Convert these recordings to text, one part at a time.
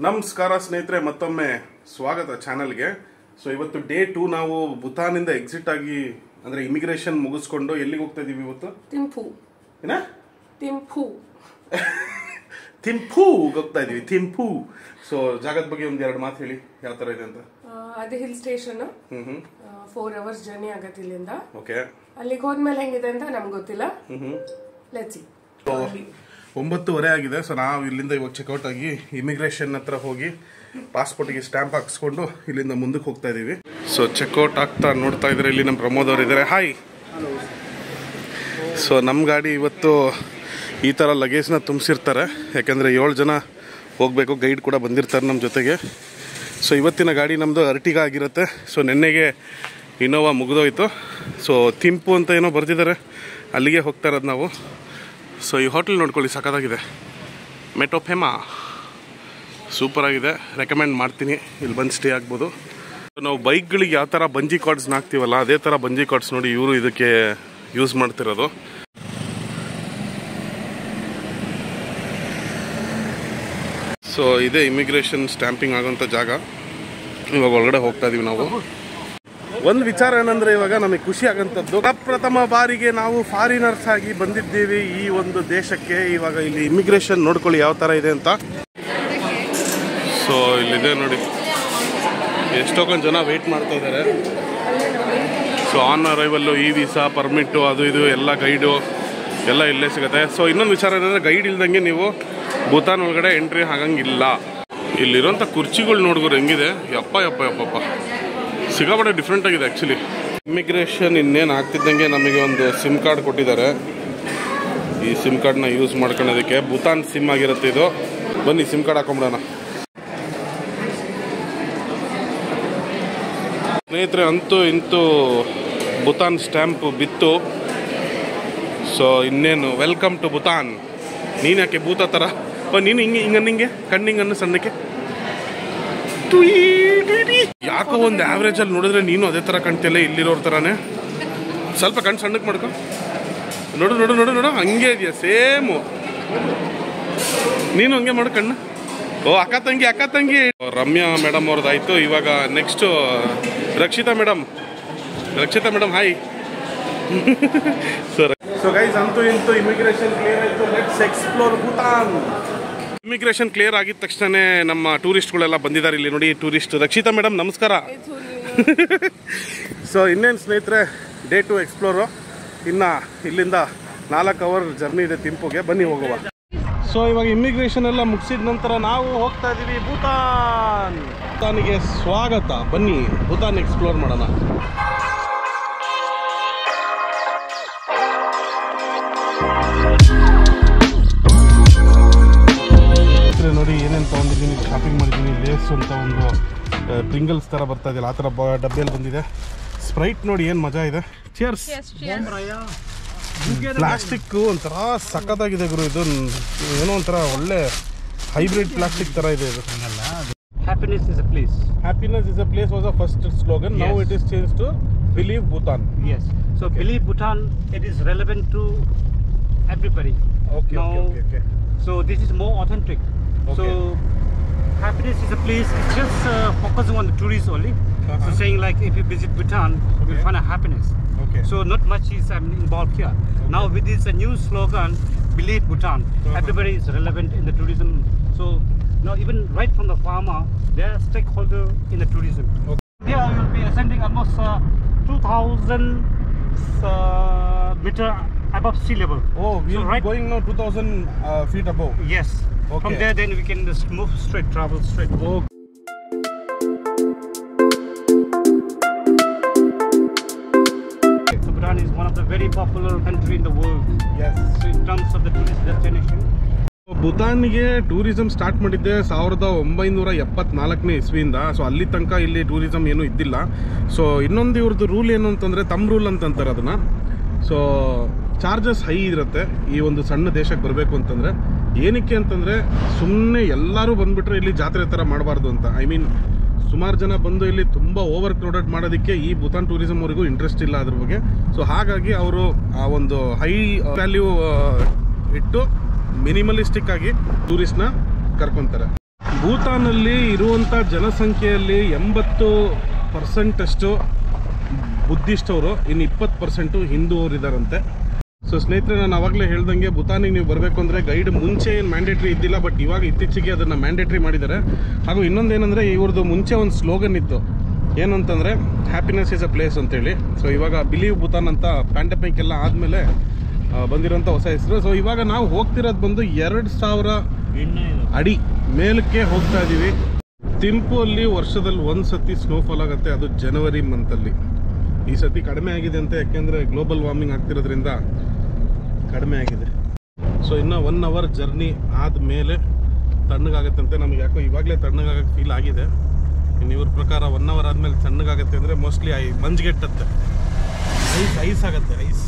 ನಮಸ್ಕಾರ ಸ್ನೇಹಿತರೆ, ಮತ್ತೊಮ್ಮೆ ಸ್ವಾಗತ ಚಾನಲ್ಗೆ. ಸೊ ಇವತ್ತು ಡೇ 2 ನಾವು ಭೂತಾನಿಂದ ಎಕ್ಸಿಟ್ ಆಗಿ ಅಂದ್ರೆ ಇಮಿಗ್ರೇಷನ್ ಮುಗಿಸ್ಕೊಂಡು ಎಲ್ಲಿಗೆ ಹೋಗ್ತಾ ಇದೀವಿ ಇವತ್ತು? ಥಿಂಪು ಹೋಗ್ತಾ ಇದೀವಿ. ಥಿಂಪು. ಸೊ ಜಾಗದ ಬಗ್ಗೆ ಒಂದ್ ಎರಡು ಮಾತು ಹೇಳಿ, ಯಾವ ತರ ಇದೆ ಅಂತ. ಅದು ಹಿಲ್ ಸ್ಟೇಷನ್. 4 hours ಜರ್ನಿ ಆಗತ್ತೆ ಇಲ್ಲಿಂದ. ಓಕೆ. ಅಲ್ಲಿಗೆ ಹೋದ್ಮೇಲೆ ಹೆಂಗಿದೆ ಅಂತ ನಮ್ಗೆ ಗೊತ್ತಿಲ್ಲ. Let's see. 9:30 ಆಗಿದೆ. ಸೊ ನಾವು ಇಲ್ಲಿಂದ ಇವಾಗ ಚೆಕ್ಔಟ್ ಆಗಿ ಇಮಿಗ್ರೇಷನ್ ಹತ್ರ ಹೋಗಿ ಪಾಸ್ಪೋರ್ಟ್ಗೆ ಸ್ಟ್ಯಾಂಪ್ ಹಾಕ್ಸ್ಕೊಂಡು ಇಲ್ಲಿಂದ ಮುಂದಕ್ಕೆ ಹೋಗ್ತಾ ಇದೀವಿ. ಸೊ ಚೆಕ್ಔಟ್ ಆಗ್ತಾ ನೋಡ್ತಾ ಇದ್ರೆ ಇಲ್ಲಿ ನಮ್ಮ ಪ್ರಮೋದ್ ಅವರು ಇದ್ದಾರೆ. ಹಾಯ್. ಸೊ ನಮ್ಮ ಗಾಡಿ ಇವತ್ತು ಈ ಥರ ಲಗೇಜ್ನ ತುಂಬಿಸಿರ್ತಾರೆ, ಯಾಕೆಂದರೆ 7 ಜನ ಹೋಗಬೇಕು. ಗೈಡ್ ಕೂಡ ಬಂದಿರ್ತಾರೆ ನಮ್ಮ ಜೊತೆಗೆ. ಸೊ ಇವತ್ತಿನ ಗಾಡಿ ನಮ್ಮದು ಅರ್ಟಿಗಾ ಆಗಿರುತ್ತೆ. ಸೊ ನೆನ್ನೆಗೆ ಇನೋವಾ ಮುಗಿದೋಯ್ತು. ಸೊ ಥಿಂಪು ಅಂತ ಏನೋ ಬರ್ತಿದ್ದಾರೆ, ಅಲ್ಲಿಗೆ ಹೋಗ್ತಾ ಇರೋದು ನಾವು. ಸೊ ಈ ಹೋಟೆಲ್ ನೋಡ್ಕೊಳ್ಳಿ, ಸಖತ್ತಾಗಿದೆ. ಮೆಟೋಫೆಮಾ ಸೂಪರ್ ಆಗಿದೆ, ರೆಕಮೆಂಡ್ ಮಾಡ್ತೀನಿ. ಇಲ್ಲಿ ಬಂದು ಸ್ಟೇ ಆಗ್ಬೋದು. ನಾವು ಬೈಕ್ಗಳಿಗೆ ಯಾವ ಥರ ಬಂಜಿ ಕಾರ್ಡ್ಸ್ನ ಹಾಕ್ತೀವಲ್ಲ, ಅದೇ ಥರ ಬಂಜಿ ಕಾರ್ಡ್ಸ್ ನೋಡಿ ಇವರು ಇದಕ್ಕೆ ಯೂಸ್ ಮಾಡ್ತಿರೋದು. ಸೊ ಇದೇ ಇಮಿಗ್ರೇಷನ್ ಸ್ಟ್ಯಾಂಪಿಂಗ್ ಆಗೋಂಥ ಜಾಗ. ಇವಾಗ ಒಳಗಡೆ ಹೋಗ್ತಾ ಇದೀವಿ ನಾವು. ಒಂದು ವಿಚಾರ ಏನಂದರೆ, ಇವಾಗ ನಮಗೆ ಖುಷಿ ಆಗೋಂಥದ್ದು, ಪ್ರಥಮ ಬಾರಿಗೆ ನಾವು ಫಾರಿನರ್ಸ್ ಆಗಿ ಬಂದಿದ್ದೀವಿ ಈ ಒಂದು ದೇಶಕ್ಕೆ. ಇವಾಗ ಇಲ್ಲಿ ಇಮಿಗ್ರೇಷನ್ ನೋಡ್ಕೊಳ್ಳಿ ಯಾವ ಥರ ಇದೆ ಅಂತ. ಸೊ ಇಲ್ಲಿದೆ ನೋಡಿ, ಎಷ್ಟೊಂದು ಜನ ವೆಯ್ಟ್ ಮಾಡ್ತಾ ಇದ್ದಾರೆ. ಸೊ ಆನ್ ಅರೈವಲ್ಲು ಈ ವೀಸಾ ಪರ್ಮಿಟ್ಟು ಅದು ಇದು ಎಲ್ಲ ಗೈಡು ಎಲ್ಲ ಇಲ್ಲೇ ಸಿಗುತ್ತೆ. ಸೊ ಇನ್ನೊಂದು ವಿಚಾರ ಏನಂದರೆ, ಗೈಡ್ ಇಲ್ದಂಗೆ ನೀವು ಭೂತಾನ್ ಒಳಗಡೆ ಎಂಟ್ರಿ ಆಗಂಗಿಲ್ಲ. ಇಲ್ಲಿರೋಂಥ ಕುರ್ಚಿಗಳು ನೋಡಿದ್ರು ಹೆಂಗಿದೆ, ಯಪ್ಪ ಸಿಕ್ಕಾಪಟ್ಟೆ ಡಿಫ್ರೆಂಟ್ ಆಗಿದೆ ಆ್ಯಕ್ಚುಲಿ. ಇಮಿಗ್ರೇಷನ್ ಇನ್ನೇನು ಆಗ್ತಿದ್ದಂಗೆ ನಮಗೆ ಒಂದು ಸಿಮ್ ಕಾರ್ಡ್ ಕೊಟ್ಟಿದ್ದಾರೆ. ಈ ಸಿಮ್ ಕಾರ್ಡ್ನ ಯೂಸ್ ಮಾಡ್ಕೊಳ್ಳೋದಕ್ಕೆ ಭೂತಾನ್ ಸಿಮ್ ಆಗಿರುತ್ತೆ ಇದು. ಬನ್ನಿ ಸಿಮ್ ಕಾರ್ಡ್ ಹಾಕೊಂಬಿಡೋಣ. ಸ್ನೇಹಿತರೆ, ಅಂತೂ ಇಂತೂ ಭೂತಾನ್ ಸ್ಟ್ಯಾಂಪ್ ಬಿತ್ತು. ಸೊ ಇನ್ನೇನು ವೆಲ್ಕಮ್ ಟು ಭೂತಾನ್. ನೀನು ಯಾಕೆ ಭೂತ ಥರ ನೀನು ಹಿಂಗೆ ಕಣ್ಣಿಂಗನ್ನು ಸಣ್ಣಕ್ಕೆ ಯಾಕೋ ಒಂದು ಆವ್ರೇಜಲ್ಲಿ ನೋಡಿದ್ರೆ ನೀನು ಅದೇ ಥರ ಕಾಣ್ತಿಲ್ಲ, ಇಲ್ಲಿರೋರ ಥರನೇ. ಸ್ವಲ್ಪ ಕಣ್ಣು ಸಣ್ಣಕ್ಕೆ ಮಾಡ್ಕೊ. ನೋಡು ನೋಡು ನೋಡು ನೋಡು, ಹಂಗೆ ಇದೆಯಾ ಸೇಮು. ನೀನು ಹಂಗೆ ಮಾಡು ಕಣ್ಣು. ಓ ಅಕ್ಕ ತಂಗಿ. ರಮ್ಯಾ ಮೇಡಮ್ ಅವ್ರದ್ದಾಯ್ತು. ಇವಾಗ next Rakshita madam hi. Sir, so guys, ಅಂತೂ ಇಂತೂ ಇಮಿಗ್ರೇಷನ್ ಕ್ಲಿಯರ್ ಆಯಿತು. Let's explore Bhutan. Immigration clear ಆಗಿದ ತಕ್ಷಣ ನಮ್ಮ ಟೂರಿಸ್ಟ್ಗಳೆಲ್ಲ ಬಂದಿದ್ದಾರೆ ಇಲ್ಲಿ ನೋಡಿ. ಟೂರಿಸ್ಟ್ ರಕ್ಷಿತಾ ಮೇಡಮ್ ನಮಸ್ಕಾರ. ಸೊ ಇನ್ನೇನು ಸ್ನೇಹಿತರೆ, ಡೇ 2 ಎಕ್ಸ್ಪ್ಲೋರು. ಇನ್ನು ಇಲ್ಲಿಂದ 4 hour ಜರ್ನಿ ಇದೆ ಥಿಂಪುಗೆ. ಬನ್ನಿ ಹೋಗುವ. ಸೊ ಇವಾಗ ಇಮಿಗ್ರೇಷನ್ ಎಲ್ಲ ಮುಗಿಸಿದ ನಂತರ ನಾವು ಹೋಗ್ತಾ ಇದ್ದೀವಿ ಭೂತಾನಿಗೆ ಸ್ವಾಗತ. ಬನ್ನಿ ಭೂತಾನ್ ಎಕ್ಸ್ಪ್ಲೋರ್ ಮಾಡೋಣ. ನೋಡಿ ಏನೇನು ತೊಗೊಂಡಿದ್ದೀನಿ, ಶಾಪಿಂಗ್ ಮಾಡಿದ್ದೀನಿ. ಲೇಸ್ ಅಂತ ಒಂದು ಪ್ರಿಂಗಲ್ಸ್ ಥರ ಬರ್ತಾ ಇದೆಯಲ್ಲ, ಆ ಥರ ಡಬ್ಬಿಯಲ್ಲಿ ಬಂದಿದೆ. ಸ್ಪ್ರೈಟ್ ನೋಡಿ ಏನು ಮಜಾ ಇದೆ. ಚಿಯರ್ಸ್. ಪ್ಲಾಸ್ಟಿಕ್ಕು ಒಂಥರ ಸಖತ್ತಾಗಿದೆ ಗುರು. ಇದು ಏನೋ ಒಂಥರ ಒಳ್ಳೆ ಹೈಬ್ರಿಡ್ ಪ್ಲಾಸ್ಟಿಕ್ ಥರ ಇದೆ ಇದು. Happiness is a place. Happiness is a place was the first slogan. Yes. Now it is changed to Believe Bhutan. Yes. So okay. Believe Bhutan, it is relevant to everybody. Okay. Now, okay. So this is more authentic. Okay. So happiness is a place. It's just focusing on the tourists only. So saying like if you visit Bhutan, you'll find a happiness. Okay. So not much is involved here. Okay. Now with this a new slogan, Believe Bhutan, everybody is relevant in the tourism. So now even right from the farmer, they are stakeholder in the tourism. Okay. Here you will be ascending almost 2,000 meter above sea level. Oh, we are going now 2,000 feet above. Yes. Okay. From there, then we can just move straight, travel straight. Oh. So Bhutan is one of the very popular country in the world. Yes. So in terms of the tourist destination. ಭೂತಾನ್ಗೆ tourism start ಮಾಡಿದ್ದೆ 1974ನೇ ಇಸ್ವಿಯಿಂದ. So ಅಲ್ಲಿ ತನಕ ಇಲ್ಲಿ tourism ಏನೂ ಇದ್ದಿಲ್ಲ. So ಇನ್ನೊಂದು ಇವ್ರದ್ದು ರೂಲ್ ಏನು ಅಂತಂದರೆ, ತಮ್ಮ ರೂಲ್ ಅಂತಂತಾರೆ ಅದನ್ನು. ಸೊ ಚಾರ್ಜಸ್ ಹೈ ಇರುತ್ತೆ ಈ ಒಂದು ಸಣ್ಣ ದೇಶಕ್ಕೆ ಬರಬೇಕು ಅಂತಂದರೆ. ಏನಕ್ಕೆ ಅಂತಂದರೆ, ಸುಮ್ಮನೆ ಎಲ್ಲರೂ ಬಂದುಬಿಟ್ರೆ ಇಲ್ಲಿ ಜಾತ್ರೆ ಥರ ಮಾಡಬಾರ್ದು ಅಂತ. ಐ ಮೀನ್ ಸುಮಾರು ಜನ ಬಂದು ಇಲ್ಲಿ ತುಂಬ ಓವರ್ ಕ್ರೌಡೆಡ್ ಮಾಡೋದಕ್ಕೆ ಈ ಭೂತಾನ್ ಟೂರಿಸಮ್ ಅವರಿಗೂ ಇಂಟ್ರೆಸ್ಟ್ ಇಲ್ಲ ಅದ್ರ ಬಗ್ಗೆ. ಸೊ ಹಾಗಾಗಿ ಅವರು ಆ ಒಂದು ಹೈ ವ್ಯಾಲ್ಯೂ ಇಟ್ಟು ಮಿನಿಮಲಿಸ್ಟಿಕ್ ಆಗಿ ಟೂರಿಸ್ಟ್ನ ಕರ್ಕೊಂತಾರೆ. ಭೂತಾನಲ್ಲಿ ಇರುವಂಥ ಜನಸಂಖ್ಯೆಯಲ್ಲಿ 80% ಅಷ್ಟು ಬುದ್ಧಿಸ್ಟ್ ಅವರು, ಇನ್ನು 20% ಹಿಂದೂ ಅವರು ಇದ್ದಾರಂತೆ. ಸೊ ಸ್ನೇಹಿತರೆ, ನಾನು ಆವಾಗಲೇ ಹೇಳ್ದಂಗೆ ಭೂತಾನಿಗೆ ನೀವು ಬರಬೇಕು ಅಂದರೆ ಗೈಡ್ ಮುಂಚೆ ಏನು ಮ್ಯಾಂಡೇಟ್ರಿ ಇದ್ದಿಲ್ಲ, ಬಟ್ ಇವಾಗ ಇತ್ತೀಚೆಗೆ ಅದನ್ನು ಮ್ಯಾಂಡೇಟ್ರಿ ಮಾಡಿದ್ದಾರೆ. ಹಾಗೂ ಇನ್ನೊಂದೇನೆಂದರೆ ಇವ್ರದ್ದು ಮುಂಚೆ ಒಂದು ಸ್ಲೋಗನ್ ಇತ್ತು, ಏನು ಅಂತಂದರೆ ಹ್ಯಾಪಿನೆಸ್ ಈಸ್ ಅ ಪ್ಲೇಸ್ ಅಂತೇಳಿ. ಸೊ ಇವಾಗ ಬಿಲೀವ್ ಭೂತಾನ್ ಅಂತ ಪ್ಯಾಂಡಮಿಕ್ ಎಲ್ಲ ಆದಮೇಲೆ ಬಂದಿರೋಂಥ ಹೊಸ ಹೆಸರು. ಸೊ ಇವಾಗ ನಾವು ಹೋಗ್ತಿರೋದು ಬಂದು 2000 ಅಡಿ ಮೇಲಕ್ಕೆ ಹೋಗ್ತಾ ಇದ್ದೀವಿ. ಥಿಂಪು ಅಲ್ಲಿ ವರ್ಷದಲ್ಲಿ ಒಂದು ಸತಿ ಸ್ನೋಫಾಲ್ ಆಗುತ್ತೆ, ಅದು ಜನವರಿ ಮಂತಲ್ಲಿ. ಈ ಸತಿ ಕಡಿಮೆ ಆಗಿದೆ ಅಂತ, ಯಾಕೆಂದರೆ ಗ್ಲೋಬಲ್ ವಾರ್ಮಿಂಗ್ ಆಗ್ತಿರೋದ್ರಿಂದ ಕಡಿಮೆ ಆಗಿದೆ. ಸೊ ಇನ್ನು 1 ಅವರ್ ಜರ್ನಿ ಆದಮೇಲೆ ತಣ್ಣಗಾಗತ್ತಂತೆ. ನಮಗೆ ಯಾಕೋ ಇವಾಗಲೇ ತಣ್ಣಗಾಗಕ್ಕೆ ಫೀಲ್ ಆಗಿದೆ. ಇನ್ನು ಇವ್ರ ಪ್ರಕಾರ 1 ಅವರ್ ಆದಮೇಲೆ ತಣ್ಣಗಾಗತ್ತೆ ಅಂದರೆ ಮೋಸ್ಟ್ಲಿ ಮಂಜ್ಗೆಟ್ಟತ್ತೆ, ಐಸ್ ಆಗುತ್ತೆ, ಐಸ್.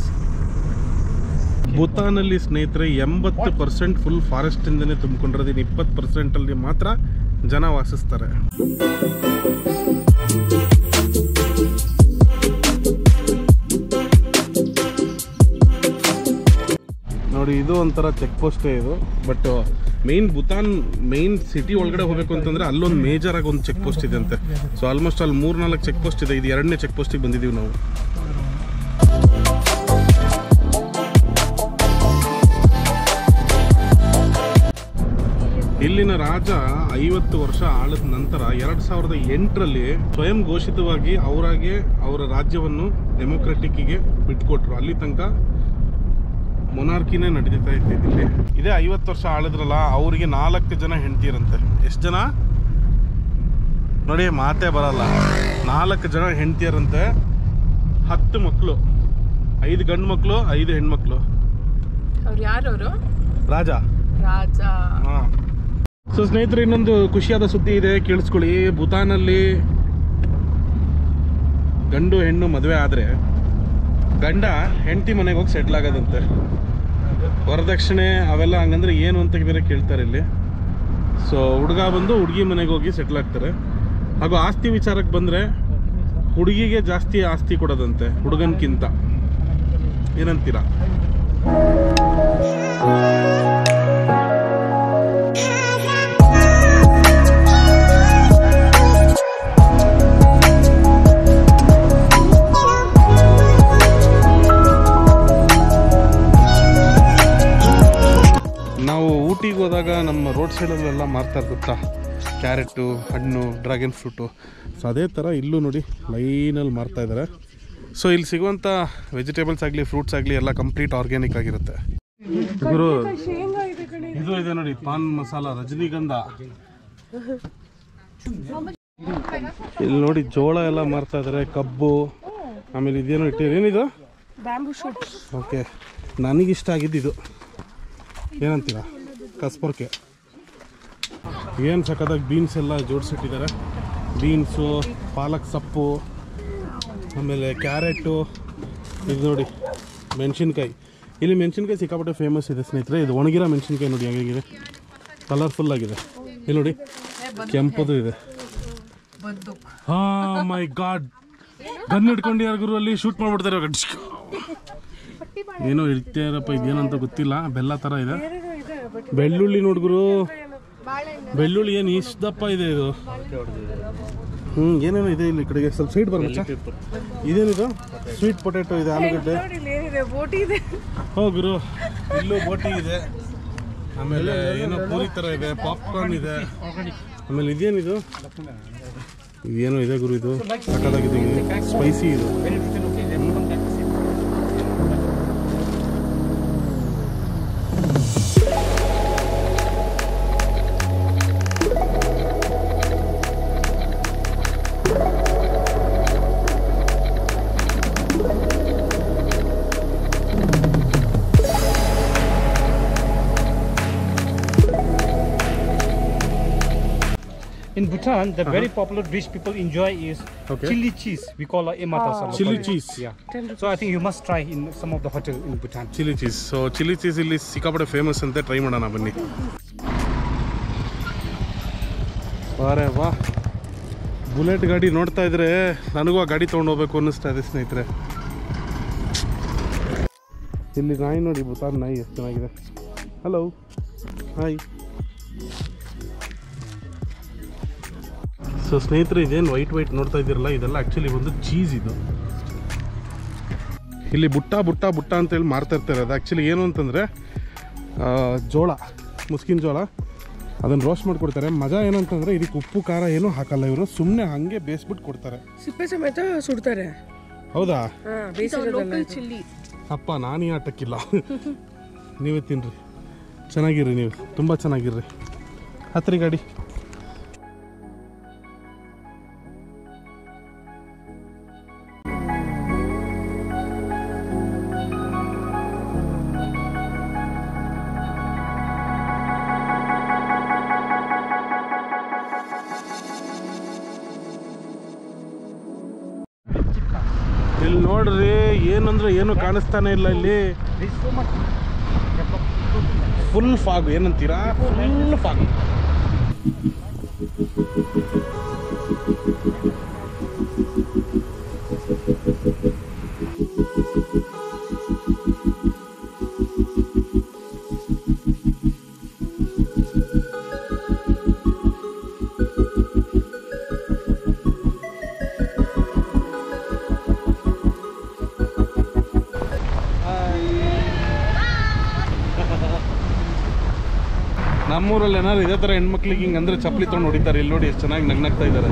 ಭೂತಾನಲ್ಲಿ ಸ್ನೇಹಿತರೆ 80% ಫುಲ್ ಫಾರೆಸ್ಟಿಂದನೇ ತುಂಬಿಕೊಂಡಿರೋದು, 20% ಮಾತ್ರ ಜನ ವಾಸಿಸ್ತಾರೆ. ನೋಡಿ, ಇದು ಒಂಥರ ಚೆಕ್ ಪೋಸ್ಟೇ ಇದು. ಬಟ್ ಭೂತಾನ್ ಮೇನ್ ಸಿಟಿ ಒಳಗಡೆ ಹೋಗಬೇಕು ಅಂತಂದರೆ ಅಲ್ಲೊಂದು ಮೇಜರ್ ಆಗಿ ಒಂದು ಚೆಕ್ ಪೋಸ್ಟ್ ಇದೆ ಅಂತೆ. ಸೊ ಆಲ್ಮೋಸ್ಟ್ ಅಲ್ಲಿ 3-4 ಚೆಕ್ ಪೋಸ್ಟ್ ಇದೆ. ಇದು 2ನೇ ಚೆಕ್ ಪೋಸ್ಟಿಗೆ ಬಂದಿದ್ದೀವಿ ನಾವು. ಇಲ್ಲಿನ ರಾಜ 50 ವರ್ಷ ಆಳದ ನಂತರ 2008ರಲ್ಲಿ ಸ್ವಯಂ ಘೋಷಿತವಾಗಿ ಅವರಾಗೆ ಅವರ ರಾಜ್ಯವನ್ನು ಡೆಮೊಕ್ರೆಟಿಕ್ಕಿಗೆ ಬಿಟ್ಕೊಟ್ರು. ಅಲ್ಲಿ ತನಕ ಮೊನಾರ್ಕಿನೇ ನಡೀತಾ ಇದ್ದಿದ್ದಿಲ್ಲಿ. ಇದೇ 50 ವರ್ಷ ಆಳಿದ್ರಲ್ಲ, ಅವರಿಗೆ 4 ಜನ ಹೆಂಡತಿಯರಂತೆ. ಎಷ್ಟು ಜನ ನೋಡಿ, ಮಾತೇ ಬರಲ್ಲ. 4 ಜನ ಹೆಂಡತಿಯರಂತೆ, 10 ಮಕ್ಕಳು, 5 ಗಂಡು ಮಕ್ಕಳು, 5 ಹೆಣ್ಮಕ್ಳು. ಅವ್ರು ಯಾರವರು? ರಾಜ. ಹಾಂ. ಸೊ ಸ್ನೇಹಿತರೆ, ಇನ್ನೊಂದು ಖುಷಿಯಾದ ಸುದ್ದಿ ಇದೆ, ಕೇಳಿಸ್ಕೊಳ್ಳಿ. ಭೂತಾನಲ್ಲಿ ಗಂಡು ಹೆಣ್ಣು ಮದುವೆ ಆದರೆ ಗಂಡ ಹೆಂಡತಿ ಮನೆಗೆ ಹೋಗಿ ಸೆಟ್ಲ್ ಆಗೋದಂತೆ. ವರದಕ್ಷಿಣೆ ಅವೆಲ್ಲ ಹಂಗಂದ್ರೆ ಏನು ಅಂತ ಬೇರೆ ಕೇಳ್ತಾರೆ ಇಲ್ಲಿ. ಸೊ ಹುಡುಗ ಬಂದು ಹುಡುಗಿ ಮನೆಗೆ ಹೋಗಿ ಸೆಟ್ಲ್ ಆಗ್ತಾರೆ. ಹಾಗೂ ಆಸ್ತಿ ವಿಚಾರಕ್ಕೆ ಬಂದರೆ ಹುಡುಗಿಗೆ ಜಾಸ್ತಿ ಆಸ್ತಿ ಕೊಡೋದಂತೆ ಹುಡುಗನ್ಕಿಂತ. ಏನಂತೀರಾ? ನಾವು ಊಟಿಗೆ ಹೋದಾಗ ನಮ್ಮ ರೋಡ್ ಸೈಡಲ್ಲೆಲ್ಲ ಮಾರ್ತಾರೆ ಗೊತ್ತಾ, ಕ್ಯಾರೆಟು, ಹಣ್ಣು, ಡ್ರ್ಯಾಗನ್ ಫ್ರೂಟು. ಸೊ ಅದೇ ಥರ ಇಲ್ಲೂ ನೋಡಿ ಲೈನಲ್ಲಿ ಮಾರ್ತಾ ಇದ್ದಾರೆ. ಸೊ ಇಲ್ಲಿ ಸಿಗುವಂಥ ವೆಜಿಟೇಬಲ್ಸ್ ಆಗಲಿ ಫ್ರೂಟ್ಸ್ ಆಗಲಿ ಎಲ್ಲ ಕಂಪ್ಲೀಟ್ ಆರ್ಗ್ಯಾನಿಕ್ ಆಗಿರುತ್ತೆ. ಗುರು, ಇದು ಇದೆ ನೋಡಿ, ಪಾನ್ ಮಸಾಲ, ರಜನಿಗಂಧ. ಇಲ್ಲಿ ನೋಡಿ ಜೋಳ ಎಲ್ಲ ಮಾರ್ತಾ ಇದ್ದಾರೆ, ಕಬ್ಬು. ಆಮೇಲೆ ಇದೇನು ಇಟ್ಟಿರಿ, ಏನಿದು? Bamboo shoot. ಓಕೆ, ನನಗಿಷ್ಟ ಆಗಿದ್ದು ಏನಂತೀರ? ಕಸ್ಪರ್ಕೆ. ಏನು ಸಕ್ಕತ್ತಾಗಿ ಬೀನ್ಸ್ ಎಲ್ಲ ಜೋಡಿಸಿಟ್ಟಿದ್ದಾರೆ. ಬೀನ್ಸು, ಪಾಲಕ್ ಸೊಪ್ಪು, ಆಮೇಲೆ ಕ್ಯಾರೆಟು. ಇದು ನೋಡಿ ಮೆಣಸಿನ್ಕಾಯಿ. ಇಲ್ಲಿ ಮೆಣಸಿನ್ಕಾಯಿ ಸಿಕ್ಕಾಪಟ್ಟೆ ಫೇಮಸ್ ಇದೆ ಸ್ನೇಹಿತರೆ. ಇದು ಒಣಗಿರೋ ಮೆಣಸಿನ್ಕಾಯಿ ನೋಡಿ ಹೇಗಿದೆ, ಕಲರ್ಫುಲ್ ಆಗಿದೆ. ಇಲ್ಲಿ ನೋಡಿ ಕೆಂಪದು ಇದೆ. ಹಾಂ, ಮೈ ಗಾಡ್, ಗನ್ ಹಿಡ್ಕೊಂಡು ಯಾರಿಗೂ ಅಲ್ಲಿ ಶೂಟ್ ಮಾಡಿಬಿಡ್ತಾರೆ. ಏನೋ ಇರ್ತಾರಪ್ಪ, ಇದೇನಂತ ಗೊತ್ತಿಲ್ಲ. ಬೆಲ್ಲ ಥರ ಇದೆ. ಬೆಳ್ಳುಳ್ಳಿ ನೋಡ್ಗುರು, ಬೆಳ್ಳುಳ್ಳಿ ಏನು ಇಷ್ಟಪ್ಪ ಇದೆ ಇದು. ಏನೇನೋ ಇದೆ ಇಲ್ಲಿ. ಕಡೆಗೆ ಸ್ವಲ್ಪ ಸೈಡ್ ಬರಲ್ಲ. ಇದೇನಿದು? ಸ್ವೀಟ್ ಪೊಟ್ಯಾಟೊ ಇದೆ, ಆಲೂಗಡ್ಡೆ. ಗುರು, ಇಲ್ಲೂ ಬೋಟಿ ಇದೆ. ಆಮೇಲೆ ಏನೋ ಪೂರಿ ಥರ ಇದೆ, ಪಾಪ್ಕಾರ್ನ್ ಇದೆ. ಆಮೇಲೆ ಇದೇನಿದು? ಇದೇನೋ ಇದೆ ಗುರು, ಇದು ಸಕ್ಕತ್ತಾಗಿದೆ, ಸ್ಪೈಸಿ ಇದು. In Bhutan, the very popular dish people enjoy is chili cheese. We call it ematasa. Chili cheese. Yeah. So I think you must try in some of the hotel in Bhutan. Chili cheese. So chili cheese ಇಲ್ಲಿ ಸಿಕ್ಕಾಪಟ್ಟೆ famous ಅಂತ try ಮಾಡೋಣ ಬನ್ನಿ. ವಾರೆ ವಾ, bullet ಗಾಡಿ ನೋಡ್ತಾ ಇದ್ರೆ ನನಗೂ ಆ ಗಾಡಿ ತೊಗೊಂಡು ಹೋಗ್ಬೇಕು ಅನ್ನಿಸ್ತಾ ಇದೆ ಸ್ನೇಹಿತರೆ. ಇಲ್ಲಿ ನಾಯಿ ನೋಡಿ, ಭೂತಾನ್ ನಾಯಿ ಎಷ್ಟು ಚೆನ್ನಾಗಿದೆ. Hello, hi. ಸೊ ಸ್ನೇಹಿತರೆ, ಇದೇನು ವೈಟ್ ನೋಡ್ತಾ ಇದ್ದೀರಲ್ಲ, ಇದೆಲ್ಲ ಆ್ಯಕ್ಚುಲಿ ಒಂದು ಚೀಸ್. ಇದು ಇಲ್ಲಿ ಬುಟ್ಟ ಅಂತೇಳಿ ಮಾರ್ತಾ ಇರ್ತಾರೆ. ಅದು ಆ್ಯಕ್ಚುಲಿ ಏನು ಅಂತಂದರೆ ಜೋಳ, ಮುಸ್ಕಿನ ಜೋಳ, ಅದನ್ನು ರೋಸ್ಟ್ ಮಾಡಿಕೊಡ್ತಾರೆ. ಮಜಾ ಏನಂತಂದರೆ ಇದಕ್ಕೆ ಉಪ್ಪು ಖಾರ ಏನೂ ಹಾಕಲ್ಲ ಇವರು, ಸುಮ್ಮನೆ ಹಾಗೆ ಬೇಯಿಸ್ಬಿಟ್ಟು ಕೊಡ್ತಾರೆ. ಸಿಪ್ಪೆ ಸಮೇತ ಸುಡ್ತಾರೆ. ಹೌದಾ? ಚಿಲ್ಲಿ. ಅಪ್ಪ ನಾನೇ ಆಟಕ್ಕಿಲ್ಲ. ನೀವೇ ತಿನ್ನಿರಿ, ಚೆನ್ನಾಗಿರ್ರಿ, ನೀವು ತುಂಬ ಚೆನ್ನಾಗಿರ್ರಿ. ಹತ್ತಿರ ಗಾಡಿ. ಇಲ್ಲಿ ನೋಡ್ರಿ, ಏನಂದ್ರೆ ಏನು ಕಾಣಿಸ್ತಾನೆ ಇಲ್ಲ. ಇಲ್ಲಿ ಫುಲ್ ಫಾಗ್, ಏನಂತೀರಾ, ಫುಲ್ ಫಾಗ್. ನಮ್ಮೂರಲ್ಲಿ ಏನಾದ್ರು ಇದೇ ಥರ ಹೆಣ್ಮಕ್ಳಿಗೆ ಹಿಂಗೆ ಅಂದರೆ ಚಪ್ಪಲಿ ತೊಗೊಂಡು ಹೊಡಿತಾರೆ. ಇಲ್ಲಿ ನೋಡಿ ಎಷ್ಟು ಚೆನ್ನಾಗಿ ನಗ್ನಾಗ್ತಾ ಇದ್ದಾರೆ.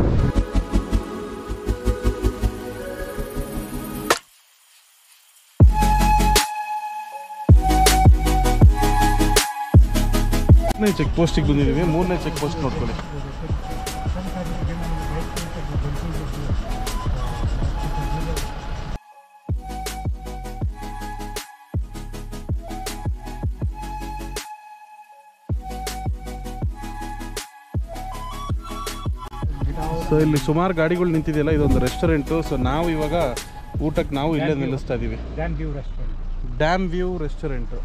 ಚೆಕ್ ಪೋಸ್ಟಿಗೆ ಬಂದಿದ್ದೀವಿ. 3ನೇ ಚೆಕ್ ಪೋಸ್ಟ್ ನೋಡ್ಕೊಳ್ಳಿ. ಸೊ ಇಲ್ಲಿ ಸುಮಾರು ಗಾಡಿಗಳು ನಿಂತಿದೆಯಲ್ಲ, ಇದೊಂದು ರೆಸ್ಟೋರೆಂಟು. ಸೊ ನಾವು ಇವಾಗ ಊಟಕ್ಕೆ ನಾವು ಇಲ್ಲೇ ನಿಲ್ಲಿಸ್ತಾ ಇದ್ದೀವಿ. Dam view restaurant.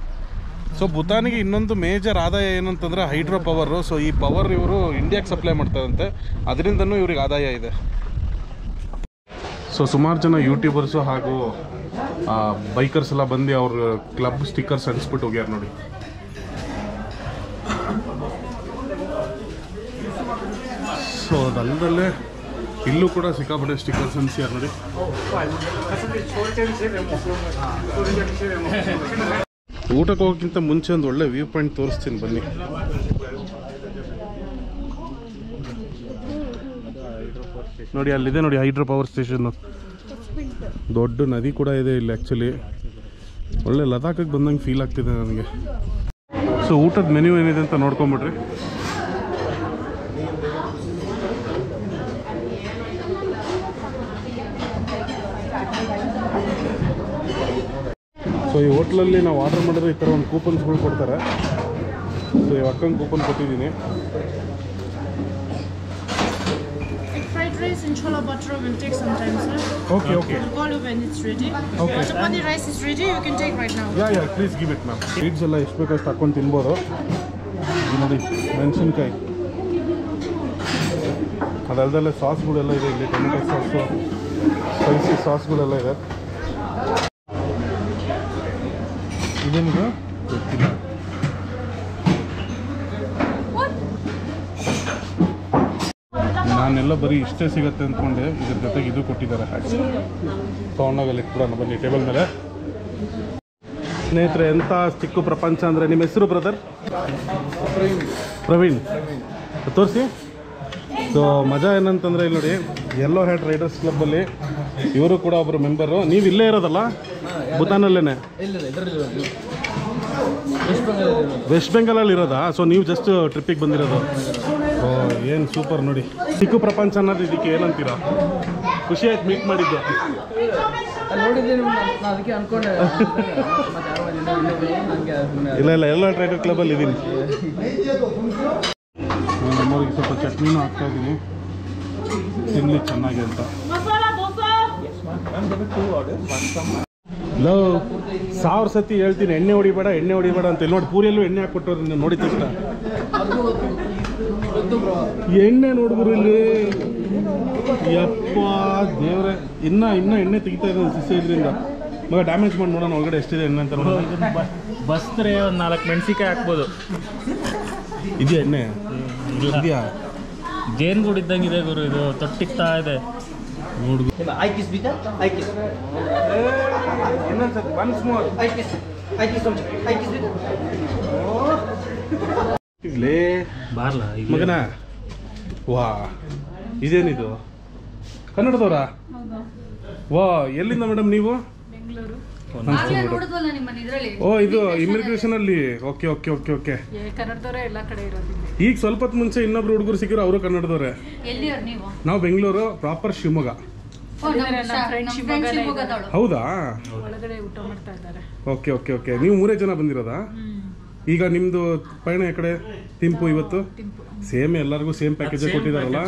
ಸೊ ಭೂತಾನಿಗೆ ಇನ್ನೊಂದು ಮೇಜರ್ ಆದಾಯ ಏನಂತಂದರೆ ಹೈಡ್ರೋ ಪವರು. ಸೊ ಈ ಪವರ್ ಇವರು ಇಂಡಿಯಾಗೆ ಸಪ್ಲೈ ಮಾಡ್ತಾರಂತೆ, ಅದರಿಂದನೂ ಇವ್ರಿಗೆ ಆದಾಯ ಇದೆ. ಸೊ ಸುಮಾರು ಜನ ಯೂಟ್ಯೂಬರ್ಸು ಹಾಗೂ ಬೈಕರ್ಸ್ ಎಲ್ಲ ಬಂದು ಅವ್ರ ಕ್ಲಬ್ ಸ್ಟಿಕ್ಕರ್ಸ್ ಅಂಟಿಸ್ಬಿಟ್ಟು ಹೋಗ್ಯಾರ ನೋಡಿ. ಸೊ ಅದಲ್ಲದಲ್ಲೇ ಇಲ್ಲೂ ಕೂಡ ಸಿಕ್ಕಾಪಟ್ಟೆ ಸ್ಟಿಕ್ಕರ್ಸ್ ಅಂಟಿಸ್ಯಾರ ನೋಡಿ. ಊಟಕ್ಕೆ ಹೋಗೋಕ್ಕಿಂತ ಮುಂಚೆ ಒಂದು ಒಳ್ಳೆ ವ್ಯೂ ಪಾಯಿಂಟ್ ತೋರಿಸ್ತೀನಿ ಬನ್ನಿ. ನೋಡಿ ಅಲ್ಲಿದೆ ನೋಡಿ ಹೈಡ್ರೋ ಪವರ್ ಸ್ಟೇಷನ್ನು. ದೊಡ್ಡ ನದಿ ಕೂಡ ಇದೆ ಇಲ್ಲಿ. ಆ್ಯಕ್ಚುಲಿ ಒಳ್ಳೆ ಲದಾಖಿಗೆ ಬಂದಂಗೆ ಫೀಲ್ ಆಗ್ತಿದೆ ನನಗೆ. ಸೊ ಊಟದ ಮೆನ್ಯೂ ಏನಿದೆ ಅಂತ ನೋಡ್ಕೊಂಬಿಡ್ರಿ. ಸೊ ಈ ಹೋಟ್ಲಲ್ಲಿ ನಾವು ಆರ್ಡರ್ ಮಾಡಿದ್ರೆ ಈ ಥರ ಒಂದು ಕೂಪನ್ಸ್ಗಳು ಕೊಡ್ತಾರೆ. ಸೊ ಈ ಅಕ್ಕಂಗೆ ಕೂಪನ್ ಕೊಟ್ಟಿದ್ದೀನಿ. Fried rice and chola bhatura will take some time, sir. Okay, okay. We'll call you when it's ready. Okay. Chapati rice is ready. You can take right now. Yeah please give it ma'am. Sweets ಎಲ್ಲ ಎಷ್ಟು ಬೇಕಷ್ಟು ಹಾಕ್ಕೊಂಡು ತಿನ್ಬೋದು. ನೋಡಿ ಮೆಣಸಿನ್ಕಾಯಿ, ಅದಲ್ಲದಲ್ಲೇ ಸಾಸ್ಗಳೆಲ್ಲ ಇದೆ ಇಲ್ಲಿ. Tomato sauce, spicy ಸಾಸ್ಗಳೆಲ್ಲ ಇದೆ. ಇದೇನಿದು ಗೊತ್ತಿಲ್ಲ. ನಾನೆಲ್ಲ ಬರೀ ಇಷ್ಟೇ ಸಿಗುತ್ತೆ ಅಂದ್ಕೊಂಡೆ. ಇದ್ರ ಜೊತೆಗೆ ಇದು ಕೊಟ್ಟಿದ್ದಾರೆ. ತೊಗೊಂಡೋಗಲ್ಲಿ ಇಟ್ಬಿಡೋಣ ಬನ್ನಿ ಟೇಬಲ್ ಮೇಲೆ. ಸ್ನೇಹಿತರೆ, ಎಂಥ ಚಿಕ್ಕ ಪ್ರಪಂಚ ಅಂದರೆ. ನಿಮ್ಮ ಹೆಸರು ಬ್ರದರ್? ಪ್ರವೀಣ್. ತೋರಿಸಿ. ಸೊ ಮಜಾ ಏನಂತಂದರೆ ಇಲ್ಲಿ ನೋಡಿ, ಯೆಲ್ಲೋ ಹ್ಯಾಟ್ ರೈಡರ್ಸ್ ಕ್ಲಬ್ಬಲ್ಲಿ ಇವರು ಕೂಡ ಒಬ್ಬರು ಮೆಂಬರು. ನೀವು ಇಲ್ಲೇ ಇರೋದಲ್ಲ, ಭೂತಾನಲ್ಲೇ? ವೆಸ್ಟ್ ಬೆಂಗಾಲಲ್ಲಿ ಇರೋದಾ? ಸೊ ನೀವು ಜಸ್ಟ್ ಟ್ರಿಪ್ಪಿಗೆ ಬಂದಿರೋದು? ಓ ಏನು ಸೂಪರ್ ನೋಡಿ. ಚಿಕ್ಕ ಪ್ರಪಂಚ ಅನ್ನೋದು ಇದಕ್ಕೆ ಏನಂತೀರಾ? ಖುಷಿ ಆಯ್ತು ಮೀಟ್ ಮಾಡಿದ್ದು. ಇಲ್ಲ ಎಲ್ಲ ರೈಡರ್ ಕ್ಲಬ್ಬಲ್ಲಿ ಇದ್ದೀನಿ. ನಮ್ಮವ್ರಿಗೆ ಸ್ವಲ್ಪ ಚಟ್ನಿನೂ ಹಾಕ್ತಾ ಇದ್ದೀನಿ, ತಿನ್ಲಿಕ್ಕೆ ಚೆನ್ನಾಗಿ ಅಂತ. ಲೋ 1000 ಸತಿ ಹೇಳ್ತೀನಿ ಎಣ್ಣೆ ಹೊಡಿಬೇಡ ಅಂತ. ಇಲ್ಲಿ ನೋಡಿ ಪೂರಿಯಲ್ಲೂ ಎಣ್ಣೆ ಹಾಕ್ಕೊಟ್ಟವ್ರು ನೀವು ನೋಡಿದ ತಕ್ಷಣ. ಎಣ್ಣೆ ನೋಡಿದ್ರು ಇಲ್ಲಿ. ಯಪ್ಪ ದೇವ್ರೆ, ಇನ್ನ ಎಣ್ಣೆ ತೆಗಿತಾ ಇರೋದು ಸಿಸೆ ಇದರಿಂದ. ಮಗ ಡ್ಯಾಮೇಜ್ ಮಾಡಿ ನೋಡೋಣ ಒಳಗಡೆ ಎಷ್ಟಿದೆ ಎಣ್ಣೆ ಅಂತ. ಬಸ್ತ್ರೆ ಒಂದು 4 ಮೆಣಸಿಕಾಯಿ ಹಾಕ್ಬೋದು. ಇದೆಯಾ ಎಣ್ಣೆ? ಇದೆಯಾ? ಜೇನುಗೂಡು ಇದ್ದಂಗಿದೆ ಗುರು ಇದು ತೊಟ್ಟಿಕ್ತಾ ಇದೆ ಬಾರ್ಲ ಮಗನ ವಾ ಇದೇನಿದು ಕನ್ನಡದವರ ವಾ ಎಲ್ಲಿಂದ ಮೇಡಮ್ ನೀವು ಓ ಇದು ಇಮಿಗ್ರೇಷನ್ ಅಲ್ಲಿ ಓಕೆ ಓಕೆ ಓಕೆ ಓಕೆ ಕನ್ನಡದವರೇ ಎಲ್ಲ ಕಡೆ ಇರೋದು. ಈಗ ಸ್ವಲ್ಪ ಹೊತ್ತು ಮುಂಚೆ ಇನ್ನೊಬ್ರು ಹುಡುಗರು ಸಿಕ್ಕಿದ್ರು ಅವರು ಕನ್ನಡದವ್ರೆ. ನಾವು ಬೆಂಗಳೂರು ಪ್ರಾಪರ್ ಶಿವಮೊಗ್ಗ. ಹೌದಾ ಒಳಗಡೆ ಊಟ ಮಾಡ್ತಾ ಇದ್ದಾರೆ. ಓಕೆ ಓಕೆ ಓಕೆ ನೀವು 3 ಜನ ಬಂದಿರೋದಾ? ಈಗ ನಿಮ್ದು ಪಯಣ ಈ ಕಡೆ ತಿಂಪು ಇವತ್ತು ಸೇಮ್ ಎಲ್ಲರಿಗೂ ಸೇಮ್ ಪ್ಯಾಕೇಜ್ ಕೊಟ್ಟಿದಾರಲ್ಲ.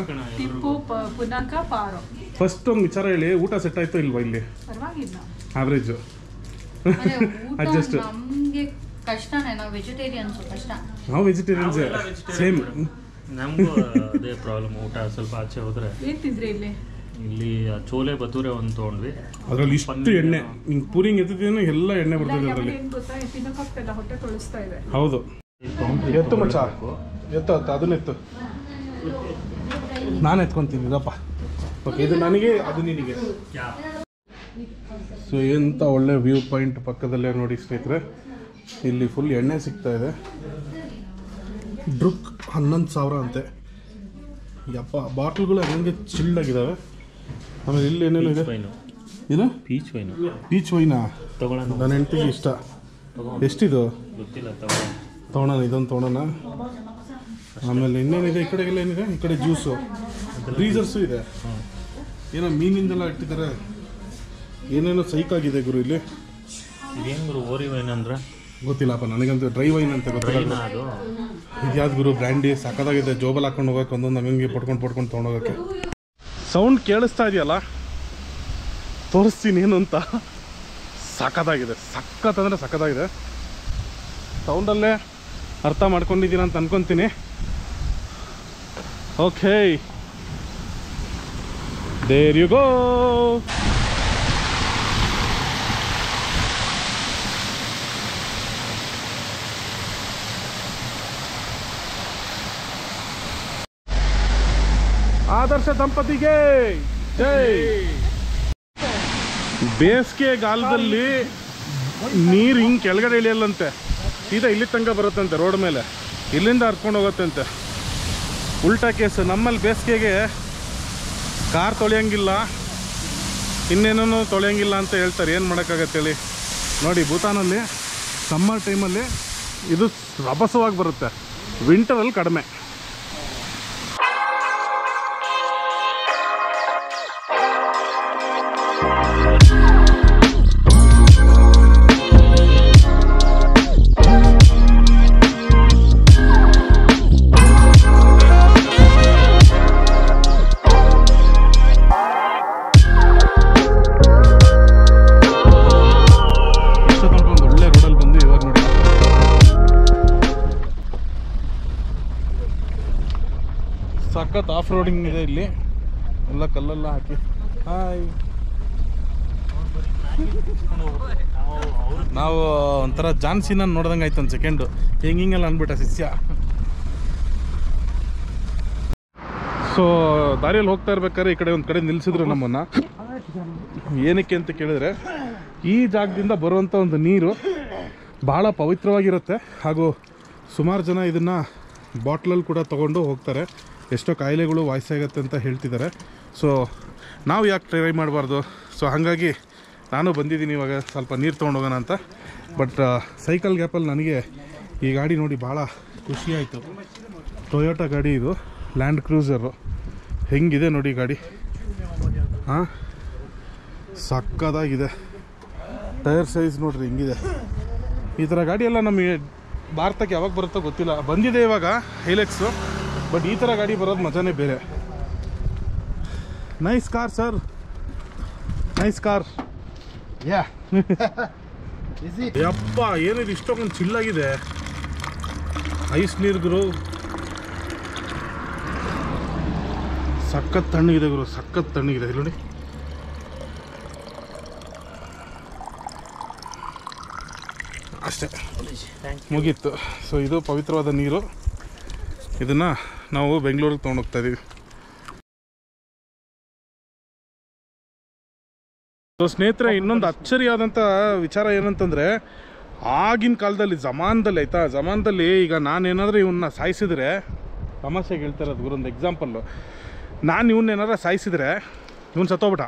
ಪುನಕ ಪಾರೋ ಫಸ್ಟ್ ಒಂದು ವಿಚಾರ ಹೇಳಿ, ಊಟ ಸೆಟ್ ಆಯ್ತು ಇಲ್ವಾ ಇಲ್ಲಿ? ಪರವಾಗಿಲ್ಲ, ಆವ್ರೇಜ್ ಅಡ್ಜಸ್ಟ್. ನಮಗೆ ಕಷ್ಟನೇ, ನಾವು ವೆಜಿಟೇರಿಯನ್ಸ್ ಕಷ್ಟ. ನಾವು ವೆಜಿಟೇರಿಯನ್ಸ್ ಸೇಮ್. ನಮಗೂ ಅದೇ ಪ್ರಾಬ್ಲಮ್. ಊಟ ಸ್ವಲ್ಪ ಆಚೆ ಹೋದ್ರೆ ಏನ್ ತಿಂದ್ರಿ ಇಲ್ಲಿ ಚೋಲೆ ಬತೂರೆ ಒಂದು ತೊಗೊಂಡ್ವಿ. ಅದ್ರಲ್ಲಿ ಇಷ್ಟು ಎಣ್ಣೆ ಹಿಂಗ್ ಪೂರಿಂಗ್ ಎತ್ತಿದ್ದೇನೆ ಎಲ್ಲ ಎಣ್ಣೆ ಬರ್ತದೆ ಅದರಲ್ಲಿ. ಏನ್ ಗೊತ್ತಾ, ತಿನ್ನಕ್ಕಾಗ್ತಿಲ್ಲ, ಹೊಟ್ಟೆ ತೊಳಿಸ್ತಾ ಇದೆ. ಹೌದು ಎತ್ತು ಮಚ್ಚ, ಎತ್ತು ಅದನ್ನ ಎತ್ತು, ನಾನು ಎತ್ಕೊಂತೀನಿ ಇದಪ್ಪ. ಓಕೆ ಇದು ನನಗೆ, ಅದು ನಿನಗೆ. ಸೊ ಎಂಥ ಒಳ್ಳೆ ವ್ಯೂ ಪಾಯಿಂಟ್ ಪಕ್ಕದಲ್ಲೇ ನೋಡಿ ಸ್ನೇಹಿತರೆ. ಇಲ್ಲಿ ಫುಲ್ ಎಣ್ಣೆ ಸಿಗ್ತಾ ಇದೆ. ಡ್ರುಕ್ 11,000 ಅಂತೆ. ಯಪ್ಪ ಬಾಟ್ಲ್ಗಳು ಹಂಗೆ ಚಿಲ್ಲಾಗಿದ್ದಾವೆ. ಆಮೇಲೆ ಇಲ್ಲಿ ಏನೇನು ಇದೆ? ಇದು ಪೀಚ್ ವೈನ್. ಪೀಚ್ ವೈನಾ ತಗೊಳ್ಳೋಣ, ನನ್ನ ಹೆಂಡತಿಗೆ ಇಷ್ಟ. ಎಷ್ಟಿದು? ಗೊತ್ತಿಲ್ಲ, ತೊಗೊಳೋಣ, ಇದೊಂದು ತೊಗೊಳೋಣ. ಆಮೇಲೆ ಇನ್ನೇನಿದೆ ಈ ಕಡೆಗೆಲ್ಲ ಏನಿದೆ? ಈ ಕಡೆ ಜ್ಯೂಸು, ಫ್ರೀಸರ್ಸು ಇದೆ. ಏನೋ ಮೀನಿಂದೆಲ್ಲ ಇಟ್ಟಿದ್ದಾರೆ. ಏನೇನೋ ಸೈಕಾಗಿದೆ ಗುರು ಇಲ್ಲಿ. ಇದೇನು ಗುರು ಓರಿ ವೈನ್ ಅಂದ್ರೆ? ಗೊತ್ತಿಲ್ಲಪ್ಪ ನನಗಂತೂ. ಡ್ರೈ ವೈನ್ ಅಂತ ಗೊತ್ತಿಲ್ಲ. ಅದು ಇದ್ಯಾವ್ದು ಗುರು? ಬ್ರ್ಯಾಂಡಿ ಸಕ್ಕದಾಗಿದೆ. ಜೋಬಲ್ಲಿ ಹಾಕೊಂಡು ಹೋಗೋಕೆ ಒಂದೊಂದು ಹಂಗೆ ಪಡ್ಕೊಂಡು ತೊಗೊಂಡೋಗೋಕ್ಕೆ. ಸೌಂಡ್ ಕೇಳಿಸ್ತಾ ಇದೆಯಲ್ಲ, ತೋರಿಸ್ತೀನಿ ಏನು ಅಂತ. ಸಕ್ಕತ್ತಾಗಿದೆ, ಸಕ್ಕತ್ ಅಂದರೆ ಸಕ್ಕತ್ತಾಗಿದೆ. ಸೌಂಡಲ್ಲೇ ಅರ್ಥ ಮಾಡ್ಕೊಂಡಿದ್ದೀರ ಅಂತ ಅನ್ಕೊತೀನಿ. Okay, there you go. ಆದರ್ಶ ದಂಪತಿಗೆ ಜೈ. ಬೇಸಿಗೆಗಾಲದಲ್ಲಿ ನೀರು ಹಿಂಗೆ ಕೆಳಗಡೆ ಇಳಿಯಲ್ಲಂತೆ, ಸೀದಾ ಇಲ್ಲಿ ತನಕ ಬರುತ್ತಂತೆ ರೋಡ್ ಮೇಲೆ, ಇಲ್ಲಿಂದ ಹರ್ಕೊಂಡು ಹೋಗುತ್ತಂತೆ. ಉಲ್ಟಾ ಕೇಸು. ನಮ್ಮಲ್ಲಿ ಬೇಸಿಗೆಗೆ ಕಾರ್ ತೊಳೆಯಂಗಿಲ್ಲ, ಇನ್ನೇನೂ ತೊಳೆಯಂಗಿಲ್ಲ ಅಂತ ಹೇಳ್ತಾರೆ. ಏನು ಮಾಡೋಕ್ಕಾಗತ್ತೆ ಹೇಳಿ? ನೋಡಿ ಭೂತಾನಲ್ಲಿ ಸಮ್ಮರ್ ಟೈಮಲ್ಲಿ ಇದು ರಭಸವಾಗಿ ಬರುತ್ತೆ, ವಿಂಟರಲ್ಲಿ ಕಡಿಮೆ. ಸಖತ್ ಆಫ್ ರೋಡಿಂಗ್ ಇದೆ ಇಲ್ಲಿ, ಎಲ್ಲ ಕಲ್ಲೆಲ್ಲ ಹಾಕಿ. ಹಾಯ್, ನಾವು ಒಂಥರ ಜಾನ್ಸಿನ ನೋಡ್ದಂಗೆ ಆಯ್ತು ಒಂದು ಸೆಕೆಂಡು. ಹಿಂಗೆಲ್ಲ ಅಂದ್ಬಿಟ್ಟ ಶಿಷ್ಯ. ಸೊ ದಾರಿಯಲ್ಲಿ ಹೋಗ್ತಾ ಇರ್ಬೇಕಾದ್ರೆ ಈ ಕಡೆ ಒಂದು ಕಡೆ ನಿಲ್ಲಿಸಿದ್ರು ನಮ್ಮನ್ನು. ಏನಕ್ಕೆ ಅಂತ ಕೇಳಿದ್ರೆ, ಈ ಜಾಗದಿಂದ ಬರುವಂಥ ಒಂದು ನೀರು ಭಾಳ ಪವಿತ್ರವಾಗಿರುತ್ತೆ. ಹಾಗೂ ಸುಮಾರು ಜನ ಇದನ್ನು ಬಾಟ್ಲಲ್ಲಿ ಕೂಡ ತೊಗೊಂಡು ಹೋಗ್ತಾರೆ. ಎಷ್ಟೋ ಕಾಯಿಲೆಗಳು ವಾಸಿಯಾಗತ್ತೆ ಅಂತ ಹೇಳ್ತಿದ್ದಾರೆ. ಸೊ ನಾವು ಯಾಕೆ ಟ್ರೈ ಮಾಡಬಾರ್ದು? ಸೊ ಹಾಗಾಗಿ ನಾನು ಬಂದಿದ್ದೀನಿ ಇವಾಗ ಸ್ವಲ್ಪ ನೀರು ತೊಗೊಂಡೋಗೋಣ ಅಂತ. ಬಟ್ ಸೈಕಲ್ ಗ್ಯಾಪಲ್ಲಿ ನನಗೆ ಈ ಗಾಡಿ ನೋಡಿ ಭಾಳ ಖುಷಿಯಾಯಿತು. ಟೊಯೋಟಾ ಗಾಡಿ ಇದು, ಲ್ಯಾಂಡ್ ಕ್ರೂಸರು. ಹೆಂಗಿದೆ ನೋಡಿ ಗಾಡಿ. ಹಾಂ, ಸಕ್ಕದಾಗಿದೆ. ಟೈರ್ ಸೈಜ್ ನೋಡ್ರಿ ಹೆಂಗಿದೆ. ಈ ಥರ ಗಾಡಿ ಎಲ್ಲ ನಮಗೆ ಭಾರತಕ್ಕೆ ಯಾವಾಗ ಬರುತ್ತೋ ಗೊತ್ತಿಲ್ಲ. ಬಂದಿದೆ ಇವಾಗ ಹೈಲೆಕ್ಸು, ಬಟ್ ಈ ಥರ ಗಾಡಿ ಬರೋದು ಮಜಾನೇ ಬೇರೆ. Nice car sir, nice car. ಯಪ್ಪ ಏನಿದೆ ಇಷ್ಟೊಂದು ಚಿಲ್ಲಾಗಿದೆ. ಐಸ್ ನೀರು ಗುರು, ಸಖತ್ ತಣ್ಣಗಿದೆ ಗುರು, ಸಖತ್ ತಣ್ಣಗಿದೆ. ನೋಡಿ ಅಷ್ಟೇ, ಮುಗೀತು. ಸೊ ಇದು ಪವಿತ್ರವಾದ ನೀರು. ಇದನ್ನು ನಾವು ಬೆಂಗಳೂರಿಗೆ ತೊಗೊಂಡೋಗ್ತಾ ಇದ್ದೀವಿ. ಸೊ ಸ್ನೇಹಿತರೆ, ಇನ್ನೊಂದು ಅಚ್ಚರಿಯಾದಂಥ ವಿಚಾರ ಏನಂತಂದರೆ, ಆಗಿನ ಕಾಲದಲ್ಲಿ ಜಮಾನದಲ್ಲಿ ಈಗ ನಾನೇನಾದರೂ ಇವನ್ನ ಸಾಯಿಸಿದ್ರೆ, ತಮಾಷೆಗೆ ಹೇಳ್ತಾರದು ಗುರೊಂದು ಎಕ್ಸಾಂಪಲ್ಲು, ನಾನು ಇವನ್ನೇನಾರ ಸಾಯಿಸಿದ್ರೆ ಇವನು ಸತ್ತೋಗ್ಬಿಟ್ಟ,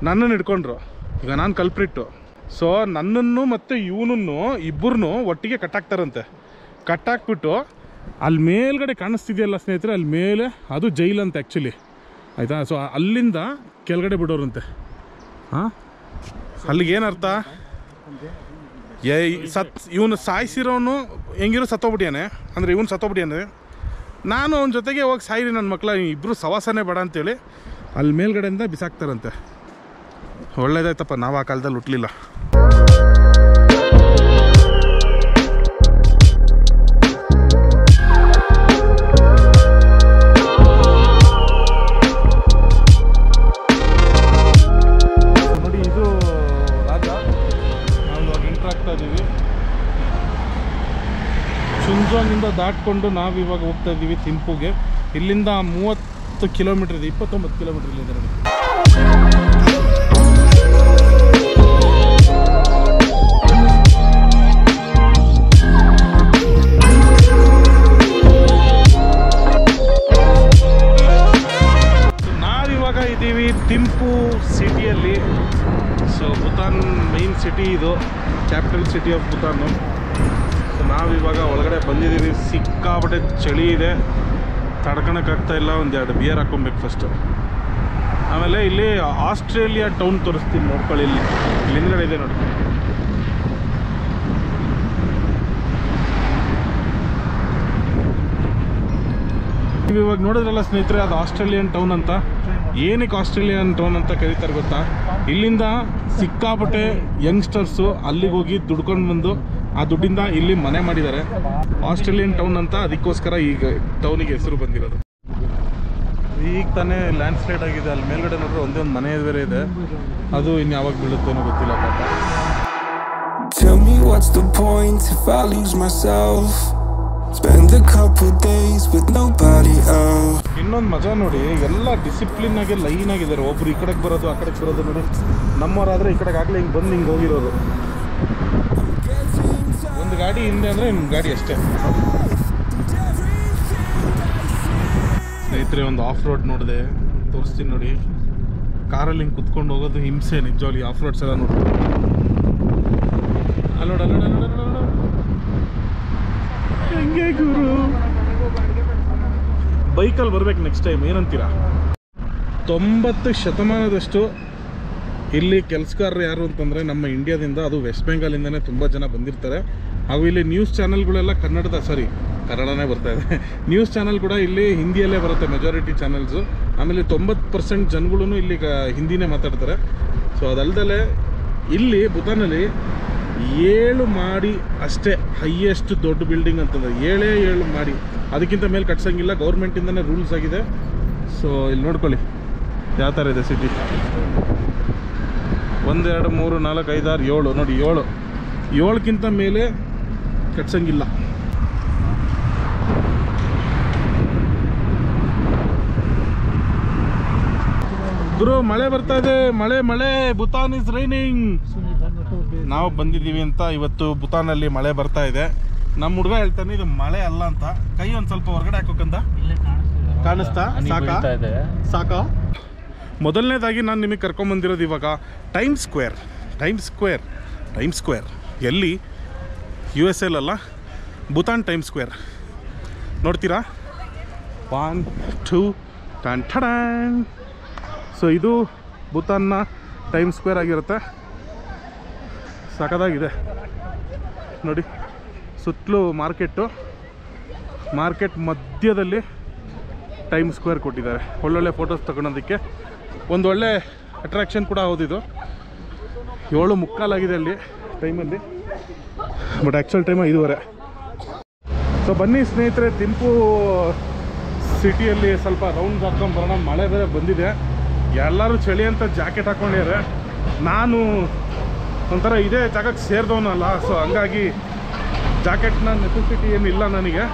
ನನ್ನನ್ನು ಹಿಡ್ಕೊಂಡ್ರು, ಈಗ ನಾನು ಕಲ್ಪ್ರಿಟ್ಟು. ಸೊ ನನ್ನನ್ನು ಮತ್ತು ಇವನನ್ನು ಇಬ್ಬರನ್ನೂ ಒಟ್ಟಿಗೆ ಕಟ್ಟಾಕ್ತಾರಂತೆ. ಕಟ್ಟಾಕ್ಬಿಟ್ಟು ಅಲ್ಲಿ ಮೇಲ್ಗಡೆ ಕಾಣಿಸ್ತಿದೆಯಲ್ಲ ಸ್ನೇಹಿತರೆ, ಅಲ್ಲಿ ಮೇಲೆ ಅದು ಜೈಲಂತೆ ಆ್ಯಕ್ಚುಲಿ, ಆಯಿತಾ. ಸೊ ಅಲ್ಲಿಂದ ಕೆಳಗಡೆ ಬಿಡೋರಂತೆ. ಹಾಂ, ಅಲ್ಲಿಗೆ ಏನರ್ಥ, ಇವನು ಸಾಯಿಸಿರೋನು ಹೆಂಗಿರೋ ಸತ್ತೋಗ್ಬಿಟ್ಟಿಯಾನೆ ಅಂದರೆ, ಇವನು ಸತ್ತೋಗ್ಬಿಟ್ಟಿಯಾನೆ, ನಾನು ಅವನ ಜೊತೆಗೆ ಹೋಗಿ ಸಾಯಿರಿ ನನ್ನ ಮಕ್ಕಳ, ಇಬ್ಬರು ಸವಾಸನೆ ಬೇಡ ಅಂತೇಳಿ ಅಲ್ಲಿ ಮೇಲ್ಗಡೆಯಿಂದ ಬಿಸಾಕ್ತಾರಂತೆ. ಒಳ್ಳೇದಾಯ್ತಪ್ಪ, ನಾವು ಆ ಕಾಲದಲ್ಲಿ ಹುಟ್ಟಲಿಲ್ಲ. ನೋಡಿ, ಇದು ರಾಜ, ನಾವು ಇವಾಗ ಎಂಟ್ರ್ ಆಗ್ತಾ ಇದ್ದೀವಿ. ಚುಂಜೋನಿಂದ ದಾಟ್ಕೊಂಡು ನಾವು ಇವಾಗ ಹೋಗ್ತಾ ಇದ್ದೀವಿ ಥಿಂಪುಗೆ. ಇಲ್ಲಿಂದ 30 ಕಿಲೋಮೀಟರ್ ಇದೆ, 29 ಕಿಲೋಮೀಟರ್ ಇಲ್ಲಿಂದ. ನೋಡಿ, ನಾವಿವಾಗ ಇದ್ದೀವಿ ಥಿಂಪು ಸಿಟಿಯಲ್ಲಿ. ಸೊ ಭೂತಾನ್ ಮೈನ್ ಸಿಟಿ ಇದು, capital city of Bhutan. So ನಾವಿವಾಗ ಒಳಗಡೆ ಬಂದಿದ್ದೀವಿ. ಸಿಕ್ಕಾಪಟ್ಟೆ ಚಳಿ ಇದೆ, ತಡ್ಕೊಳಕ್ಕಾಗ್ತಾ ಇಲ್ಲ. ಒಂದೆರಡು ಬಿಯರ್ ಹಾಕ್ಕೊಬೇಕು ಫಸ್ಟು. ಆಮೇಲೆ ಇಲ್ಲಿ ಆಸ್ಟ್ರೇಲಿಯಾ ಟೌನ್ ತೋರಿಸ್ತೀನಿ, ನೋಡ್ಕೊಳ್ಳಿ. ಇಲ್ಲಿ ಹಿಂದ್ಗಡೆ ಇದೆ ನೋಡಿ. ನೀವು ಇವಾಗ ನೋಡಿದ್ರಲ್ಲ ಸ್ನೇಹಿತರೆ, ಅದು ಆಸ್ಟ್ರೇಲಿಯನ್ ಟೌನ್ ಅಂತ. ಏನಕ್ಕೆ ಆಸ್ಟ್ರೇಲಿಯನ್ ಟೌನ್ ಅಂತ ಕರೀತಾರೆ ಗೊತ್ತಾ? ಇಲ್ಲಿಂದ ಸಿಕ್ಕಾಪಟ್ಟೆ ಯಂಗ್ಸ್ಟರ್ಸು ಅಲ್ಲಿಗೆ ಹೋಗಿ ದುಡ್ಕೊಂಡು ಬಂದು ಆ ದುಡ್ಡಿಂದ ಇಲ್ಲಿ ಮನೆ ಮಾಡಿದ್ದಾರೆ. ಆಸ್ಟ್ರೇಲಿಯನ್ ಟೌನ್ ಅಂತ, ಅದಕ್ಕೋಸ್ಕರ ಈಗ ಟೌನಿಗೆ ಹೆಸರು ಬಂದಿರೋದು. ಈಗ ತಾನೇ ಲ್ಯಾಂಡ್ ಸ್ಲೈಡ್ ಆಗಿದೆ. ಅಲ್ಲಿ ಮೇಲ್ಗಡೆ ನೋಡ್ರೆ ಒಂದೇ ಒಂದು ಮನೆ ಬೇರೆ ಇದೆ, ಅದು ಇನ್ನು ಯಾವಾಗ ಬೀಳುತ್ತೇನೋ ಗೊತ್ತಿಲ್ಲ ಪಾಪ. Tell me what's the point if I lose myself? Spend a couple days with nobody else. ಇನ್ನೊಂದು ಮಜಾ ನೋಡಿ, ಎಲ್ಲ ಡಿಸಿಪ್ಲಿನ್ ಆಗಿ ಲೈನ್ ಆಗಿದ್ದಾರೆ. ಒಬ್ರು ಈ ಕಡೆಗೆ ಬರೋದು, ಆ ಕಡೆಗೆ ಬರೋದು. ನೋಡಿ, ನಮ್ಮವರಾದ್ರೆ ಈ ಕಡೆಗೆ ಆಗಲೇ ಹಿಂಗೆ ಬಂದು ಹಿಂಗೆ ಹೋಗಿರೋದು. ಒಂದು ಗಾಡಿ ಹಿಂದೆ ಅಂದರೆ ಇನ್ನೊಂದು ಗಾಡಿ ಅಷ್ಟೇ. ಸ್ನೇಹಿತರೆ, ಒಂದು ಆಫ್ ರೋಡ್ ನೋಡಿದೆ, ತೋರಿಸ್ತೀನಿ ನೋಡಿ. ಕಾರಲ್ಲಿ ಹಿಂಗೆ ಕುತ್ಕೊಂಡು ಹೋಗೋದು ಹಿಂಸೆ ನಿಜವಾಗ್ಲಿ. ಆಫ್ ರೋಡ್ಸ್ ಎಲ್ಲ ನೋಡಿ, ಅಲ್ಲೋಡ ಹೆಂಗೆ ಗುರು. ಬೈಕಲ್ಲಿ ಬರ್ಬೇಕು ನೆಕ್ಸ್ಟ್ ಟೈಮ್, ಏನಂತೀರಾ? 90% ಇಲ್ಲಿ ಕೆಲಸಗಾರರು ಯಾರು ಅಂತಂದರೆ ನಮ್ಮ ಇಂಡಿಯಾದಿಂದ, ಅದು ವೆಸ್ಟ್ ಬೆಂಗಾಲಿಂದನೇ ತುಂಬ ಜನ ಬಂದಿರ್ತಾರೆ. ಹಾಗೂ ಇಲ್ಲಿ ನ್ಯೂಸ್ ಚಾನಲ್ಗಳೆಲ್ಲ ಕನ್ನಡನೇ ಬರ್ತಾ ಇದೆ. ನ್ಯೂಸ್ ಚಾನಲ್ ಕೂಡ ಇಲ್ಲಿ ಹಿಂದಿಯಲ್ಲೇ ಬರುತ್ತೆ, ಮೆಜಾರಿಟಿ ಚಾನಲ್ಸು. ಆಮೇಲೆ 90% ಜನಗಳು ಇಲ್ಲಿ ಹಿಂದಿನೇ ಮಾತಾಡ್ತಾರೆ. ಸೊ ಅದಲ್ದಲೆ ಇಲ್ಲಿ ಭೂತಾನಲ್ಲಿ 7 ಮಾಡಿ ಅಷ್ಟೇ ಹೈಯೆಸ್ಟ್ ದೊಡ್ಡ ಬಿಲ್ಡಿಂಗ್ ಅಂತಂದರೆ 7 ಮಾಡಿ, ಅದಕ್ಕಿಂತ ಮೇಲೆ ಕಟ್ಸೋಂಗಿಲ್ಲ, ಗೌರ್ಮೆಂಟಿಂದನೇ ರೂಲ್ಸ್ ಆಗಿದೆ. ಸೊ ಇಲ್ಲಿ ನೋಡ್ಕೊಳ್ಳಿ ಯಾವ ಥರ ಇದೆ ಸಿಟಿ. 1 2 3 4 5 6 7 ನೋಡಿ, 7ಕ್ಕಿಂತ ಮೇಲೆ ಕಟ್ಸಂಗಿಲ್ಲ. ಗುರು, ಮಳೆ ಬರ್ತಾ ಇದೆ, ಮಳೆ. Bhutan is raining. ನಾವು ಬಂದಿದ್ದೀವಿ ಅಂತ ಇವತ್ತು ಭೂತಾನಲ್ಲಿ ಮಳೆ ಬರ್ತಾ ಇದೆ. ನಮ್ಮ ಹುಡುಗ ಹೇಳ್ತಾನೆ ಇದು ಮಳೆ ಅಲ್ಲ ಅಂತ. ಕೈ ಒಂದು ಸ್ವಲ್ಪ ಹೊರಗಡೆ ಹಾಕೋಕಂತ ಕಾಣಿಸ್ತಾ? ಸಾಕಾ? ಮೊದಲನೇದಾಗಿ ನಾನು ನಿಮಗೆ ಕರ್ಕೊಂಬಂದಿರೋದು ಇವಾಗ ಟೈಮ್ ಸ್ಕ್ವೇರ್ ಎಲ್ಲಿ? USA ಅಲ್ಲ, ಭೂತಾನ್ ಟೈಮ್ ಸ್ಕ್ವೇರ್. ನೋಡ್ತೀರಾ? 1 2 ಟನ್. ಸೊ ಇದು ಭೂತಾನ್ನ ಟೈಮ್ ಸ್ಕ್ವೇರ್ ಆಗಿರುತ್ತೆ. ಸಖತ್ತಾಗಿದೆ ನೋಡಿ. ಸುತ್ತಲೂ ಮಾರ್ಕೆಟ್ ಮಧ್ಯದಲ್ಲಿ ಟೈಮ್ ಸ್ಕ್ವೇರ್ ಕೊಟ್ಟಿದ್ದಾರೆ. ಒಳ್ಳೊಳ್ಳೆ ಫೋಟೋಸ್ ತಗೊಳೋದಕ್ಕೆ ಒಂದು ಒಳ್ಳೆ ಅಟ್ರಾಕ್ಷನ್ ಕೂಡ ಹೌದಿದು. 7:45 ಆಗಿದೆ ಅಲ್ಲಿ ಟೈಮಲ್ಲಿ, ಬಟ್ ಆ್ಯಕ್ಚುಲ್ ಟೈಮ್ 5:15. ಸೊ ಬನ್ನಿ ಸ್ನೇಹಿತರೆ, ಥಿಂಪು ಸಿಟಿಯಲ್ಲಿ ಸ್ವಲ್ಪ ರೌಂಡ್ ಹಾಕ್ಕೊಂಡು ಬರೋಣ. ಮಳೆ ಬೇರೆ ಬಂದಿದೆ, ಎಲ್ಲರೂ ಚಳಿ ಅಂತ ಜಾಕೆಟ್ ಹಾಕ್ಕೊಂಡಿದ್ದಾರೆ. ನಾನು ಒಂಥರ ಇದೇ ಜಾಗಕ್ಕೆ ಸೇರಿದವನಲ್ಲ, ಸೊ ಹಂಗಾಗಿ ಜಾಕೆಟ್ನ ನೆಸೆಸಿಟಿ ಏನಿಲ್ಲ ನನಗೆ.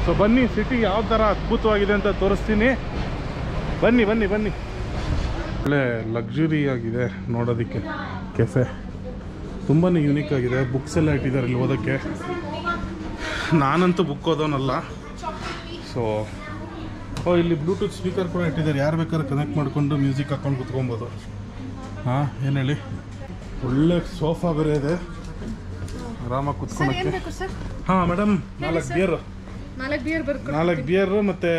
ಸೊ ಸೊ ಬನ್ನಿ, ಸಿಟಿ ಯಾವ ಥರ ಅದ್ಭುತವಾಗಿದೆ ಅಂತ ತೋರಿಸ್ತೀನಿ. ಬನ್ನಿ ಬನ್ನಿ ಬನ್ನಿ. ಒಳ್ಳೆ ಲಕ್ಸುರಿ ಆಗಿದೆ ನೋಡೋದಕ್ಕೆ. ಕೆಫೆ ತುಂಬಾ ಯೂನಿಕ್ ಆಗಿದೆ. ಬುಕ್ಸ್ ಎಲ್ಲ ಇಟ್ಟಿದ್ದಾರೆ ಇಲ್ಲಿ ಓದೋಕ್ಕೆ. ನಾನಂತೂ ಬುಕ್ ಓದೋನಲ್ಲ. ಸೊ ಇಲ್ಲಿ ಬ್ಲೂಟೂತ್ ಸ್ಪೀಕರ್ ಕೂಡ ಇಟ್ಟಿದ್ದಾರೆ. ಯಾರು ಬೇಕಾದ್ರೆ ಕನೆಕ್ಟ್ ಮಾಡಿಕೊಂಡು ಮ್ಯೂಸಿಕ್ ಹಾಕೊಂಡು ಕುತ್ಕೊಬೋದು. ಹಾಂ, ಏನು ಹೇಳಿ, ಒಳ್ಳೆ ಸೋಫಾ ಬೇರೆ ಇದೆ, ಆರಾಮಾಗಿ ಕುತ್ಕೊಳಕ್ಕೆ. ಹಾಂ ಮೇಡಮ್, 4 ಬಿಯರು. 4 ಬಿಯರು ಮತ್ತು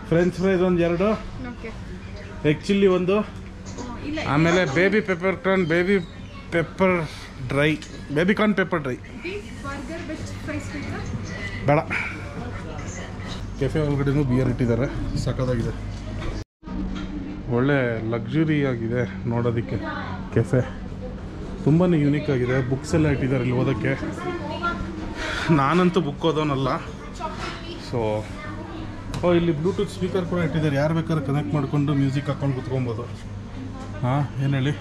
ಫ್ರೆಂಚ್ ಫ್ರೈಸ್ ಒಂದು 2, ಎಗ್ ಚಿಲ್ಲಿ 1, ಆಮೇಲೆ baby pepper corn, baby pepper dry, baby corn pepper dry. ಬೇಡ. ಕೆಫೆ ಒಳಗಡೆನೂ ಬಿಯರ್ ಇಟ್ಟಿದ್ದಾರೆ, ಸಖತ್ತಾಗಿದೆ. ಒಳ್ಳೆ ಲಕ್ಸುರಿ ಆಗಿದೆ ನೋಡೋದಕ್ಕೆ. ಕೆಫೆ ತುಂಬಾ ಯೂನಿಕ್ ಆಗಿದೆ. ಬುಕ್ಸ್ ಎಲ್ಲ ಇಟ್ಟಿದ್ದಾರೆ ಇಲ್ಲಿ ಓದೋಕ್ಕೆ. ನಾನಂತೂ ಬುಕ್ ಓದೋನಲ್ಲ. ಸೊ ಇಲ್ಲಿ ಬ್ಲೂಟೂತ್ ಸ್ಪೀಕರ್ ಕೂಡ ಇಟ್ಟಿದ್ದಾರೆ. ಯಾರು ಬೇಕಾದ್ರೆ ಕನೆಕ್ಟ್ ಮಾಡಿಕೊಂಡು ಮ್ಯೂಸಿಕ್ ಹಾಕೊಂಡು ಕುತ್ಕೊಬೋದು. ಹಾಂ, ಏನು ಹೇಳಿ,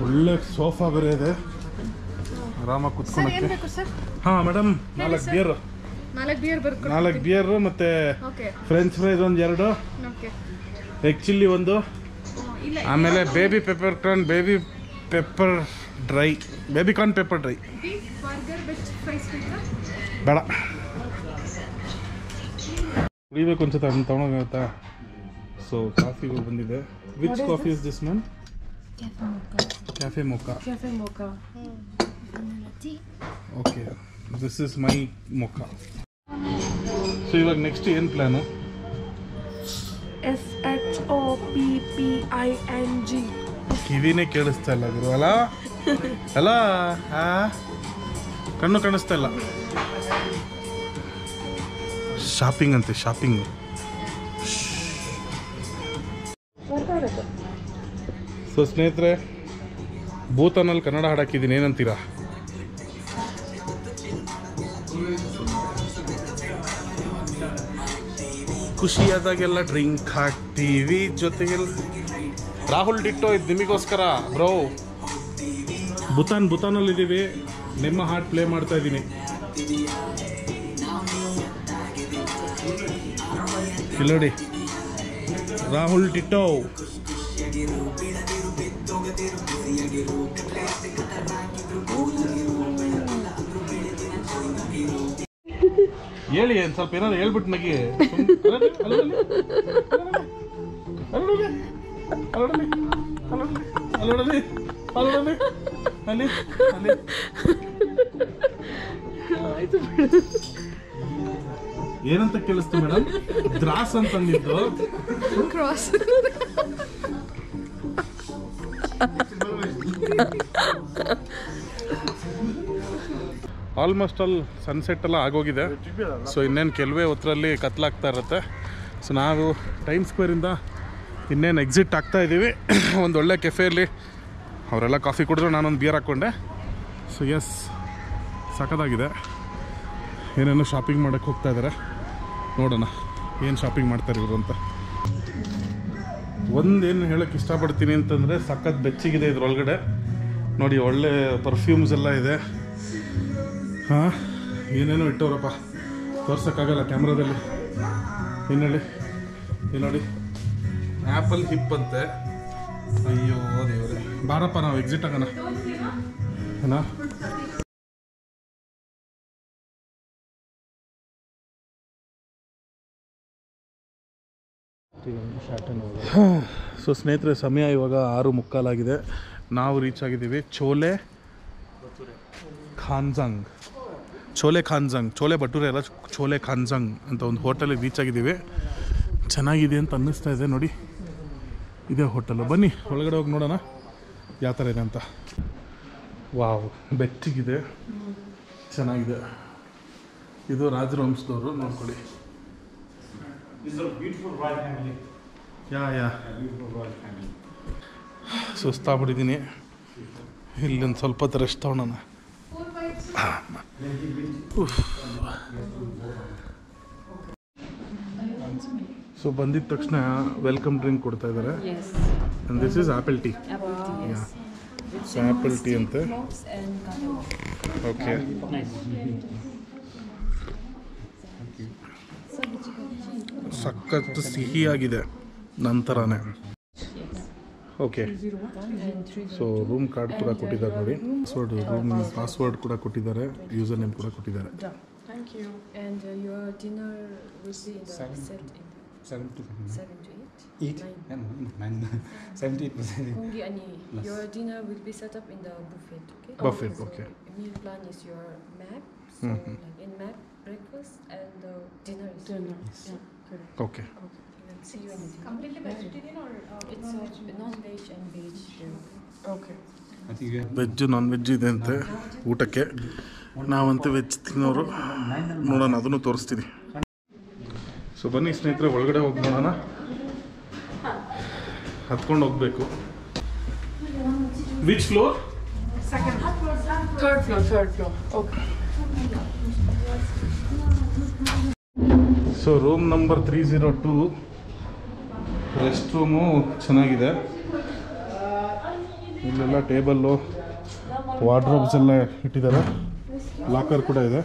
ಒಳ್ಳೆ ಸೋಫಾ ಬೇರೆ ಇದೆ, ಆರಾಮಾಗಿ ಕುತ್ಕೊಳಕ್ಕೆ. ಹಾಂ ಮೇಡಮ್, 4 ಬಿಯರು. 4 ಬಿಯರು ಮತ್ತು ಫ್ರೆಂಚ್ ಫ್ರೈಸ್ ಒಂದು 2, ಎಗ್ ಚಿಲ್ಲಿ 1, ಆಮೇಲೆ baby pepper corn, baby pepper dry, baby corn pepper dry. ಬೇಡ. ಕುಡಿಬೇಕು ಅನ್ಸುತ್ತೆ, ಅದನ್ನ ತೊಗೊಂಡೋಗುತ್ತಾ? ಸೊ ಕಾಫಿಗಳು ಬಂದಿದೆ. Which coffee is this ma'am? Cafe mocha. Okay, this is my mocha. So ಇವಾಗ next ಏನು ಪ್ಲಾನು? SHOPPING. ಕಿವಿನೇ ಕೇಳಿಸ್ತಾ ಇಲ್ಲ ಗುರು. ಅಲ್ಲ ಅಲ್ಲ, ಕಣ್ಣು ಕಾಣಿಸ್ತಾ ಇಲ್ಲ. ಶಾಪಿಂಗ್ ಅಂತೆ, ಶಾಪಿಂಗ್. ಸೊ ಸ್ನೇಹಿತರೆ, ಭೂತಾನಲ್ಲಿ ಕನ್ನಡ ಹಾಡಾಕಿದ್ದೀನಿ, ಏನಂತೀರಾ? ಖುಷಿಯಾದಾಗೆಲ್ಲ ಡ್ರಿಂಕ್ ಹಾಕ್ತೀವಿ ಜೊತೆಗೆಲ್ಲ. ರಾಹುಲ್ ಡಿಟ್ಟೋ ಇದು ನಿಮಗೋಸ್ಕರ ಬ್ರೋ. ಭೂತಾನಲ್ಲಿದ್ದೀವಿ, ನಿಮ್ಮ ಹಾಡ್ ಪ್ಲೇ ಮಾಡ್ತಾ ಇದ್ದೀನಿ. ಇಲ್ಲಿ ನೋಡಿ, ರಾಹುಲ್ ಡಿಟ್ಟೋ. ಹೇಳಿ, ಒಂದು ಸ್ವಲ್ಪ ಏನಾದ್ರು ಹೇಳ್ಬಿಟ್ಟು ನಗಿ. ಏನಂತ ಕೇಳಿಸ್ತು ಮೇಡಮ್? ದ್ರಾಸ್ ಅಂತಂದಿದ್ದು ಕ್ರಾಸ್. ಆಲ್ಮೋಸ್ಟ್ ಆಲ್ ಸನ್ಸೆಟ್ ಎಲ್ಲ ಆಗೋಗಿದೆ. ಸೊ ಇನ್ನೇನು ಕೆಲವೇ ಹೊತ್ತರಲ್ಲಿ ಕತ್ಲಾಗ್ತಾ ಇರುತ್ತೆ. ಸೊ ನಾವು ಟೈಮ್ ಸ್ಕ್ವೇರಿಂದ ಇನ್ನೇನು ಎಕ್ಸಿಟ್ ಆಗ್ತಾ ಇದ್ದೀವಿ. ಒಂದು ಒಳ್ಳೆ ಕೆಫೆಯಲ್ಲಿ ಅವರೆಲ್ಲ ಕಾಫಿ ಕುಡಿದ್ರು, ನಾನೊಂದು ಬಿಯರ್ ಹಾಕ್ಕೊಂಡೆ. ಸೊ ಎಸ್, ಸಖತ್ತಾಗಿದೆ. ಏನೇನೋ ಶಾಪಿಂಗ್ ಮಾಡೋಕ್ಕೆ ಹೋಗ್ತಾ ಇದ್ದಾರೆ. ನೋಡೋಣ ಏನು ಶಾಪಿಂಗ್ ಮಾಡ್ತಾರೆ ಇವರು ಅಂತ. ಒಂದೇನು ಹೇಳೋಕ್ಕೆ ಇಷ್ಟಪಡ್ತೀನಿ ಅಂತಂದರೆ, ಸಖತ್ ಬೆಚ್ಚಗಿದೆ ಇದ್ರೊಳಗಡೆ. ನೋಡಿ, ಒಳ್ಳೆ ಪರ್ಫ್ಯೂಮ್ಸ್ ಎಲ್ಲ ಇದೆ. ಹಾಂ, ಏನೇನೋ ಇಟ್ಟವ್ರಪ್ಪ, ತೋರ್ಸೋಕ್ಕಾಗಲ್ಲ ಕ್ಯಾಮ್ರಾದಲ್ಲಿ. ಏನು ಹೇಳಿ, ಇಲ್ಲಿ ನೋಡಿ, ಆ್ಯಪಲ್ ಹಿಪ್ ಅಂತೆ. ಅಯ್ಯೋ ದೇವರೇ, ಬಾರಪ್ಪ ನಾವು ಎಕ್ಸಿಟ್ ಆಗೋಣ ಏನಾ. ಸೊ ಸ್ನೇಹಿತರೆ, ಸಮಯ ಇವಾಗ 6:45 ನಾವು ರೀಚ್ ಆಗಿದ್ದೀವಿ ಚೋಲೆ ಖಾನ್ಜಂಗ್. ಚೋಲೆ ಭಟೂರೆ ಅಲ್ಲ, ಚೋಲೆ ಖಾನ್ಜಂಗ್ ಅಂತ ಒಂದು ಹೋಟೆಲಿಗೆ ರೀಚ್ ಆಗಿದ್ದೀವಿ. ಚೆನ್ನಾಗಿದೆ ಅಂತ ಅನ್ನಿಸ್ತಾ ಇದೆ. ನೋಡಿ, ಇದೇ ಹೋಟೆಲು. ಬನ್ನಿ ಒಳಗಡೆ ಹೋಗಿ ನೋಡೋಣ ಯಾವ ಥರ ಇದೆ ಅಂತ. ವಾವ್, ಬೆಚ್ಚಗಿದೆ, ಚೆನ್ನಾಗಿದೆ. ಇದು ರಾಜವಂಶದವರು, ನೋಡ್ಕೊಳ್ಳಿ. ಯಾ ಸುಸ್ತಾಗ್ಬಿಟ್ಟಿದ್ದೀನಿ. ಇಲ್ಲೊಂದು ಸ್ವಲ್ಪ ಹೊತ್ತು ರೆಸ್ಟ್ ತೊಗೊಳೋಣ. ಸೊ ಬಂದಿದ ತಕ್ಷಣ ವೆಲ್ಕಮ್ ಡ್ರಿಂಕ್ ಕೊಡ್ತಾ ಇದ್ದಾರೆ. And this is apple tea. Apple tea ಅಂತೆ. ಓಕೆ, ಸಖತ್ ಸಿಹಿಯಾಗಿದೆ ನಂತರನೇ. ಓಕೆ, ಸೊ ರೂಮ್ ಕಾರ್ಡ್ ಕೂಡ ಕೊಟ್ಟಿದ್ದಾರೆ ನೋಡಿ, ರೂಮ್ ಪಾಸ್ವರ್ಡ್ ಕೂಡ ಕೊಟ್ಟಿದ್ದಾರೆ, ಯೂಸರ್ ನೇಮ್ ಕೂಡ ಕೊಟ್ಟಿದ್ದಾರೆ. Thank you. And your dinner will be in the set in 7 to 8? 9. 78%. Only any. Your dinner will be set up in the buffet, okay? Buffet, So okay. meal plan is your map. So like in map, breakfast and dinner is dinner. Yeah, correct. Okay, Okay. We'll see you in the dinner. Completely vegetarian or It's non-veg and veg there. Okay. I think you have veg non veg ಇದೆ ಅಂತೆ ಊಟಕ್ಕೆ. ನಾವಂತೂ veg ತಿನ್ನೋರು, ನೋಡೋಣ, ಅದನ್ನು ತೋರಿಸ್ತೀನಿ. So ಬನ್ನಿ ಸ್ನೇಹಿತರೆ, ಒಳಗಡೆ ಹೋಗಿ ನೋಡೋಣ. ಹತ್ಕೊಂಡು ಹೋಗ್ಬೇಕು. Which floor? Third floor. Okay. So room number 302. Rest room ಚೆನ್ನಾಗಿದೆ. ಇಲ್ಲೆಲ್ಲ ಟೇಬಲ್ಲು, ವಾರ್ಡ್ರೋಬ್ಸ್ ಎಲ್ಲ ಇಟ್ಟಿದ್ದಾರೆ, ಲಾಕರ್ ಕೂಡ ಇದೆ.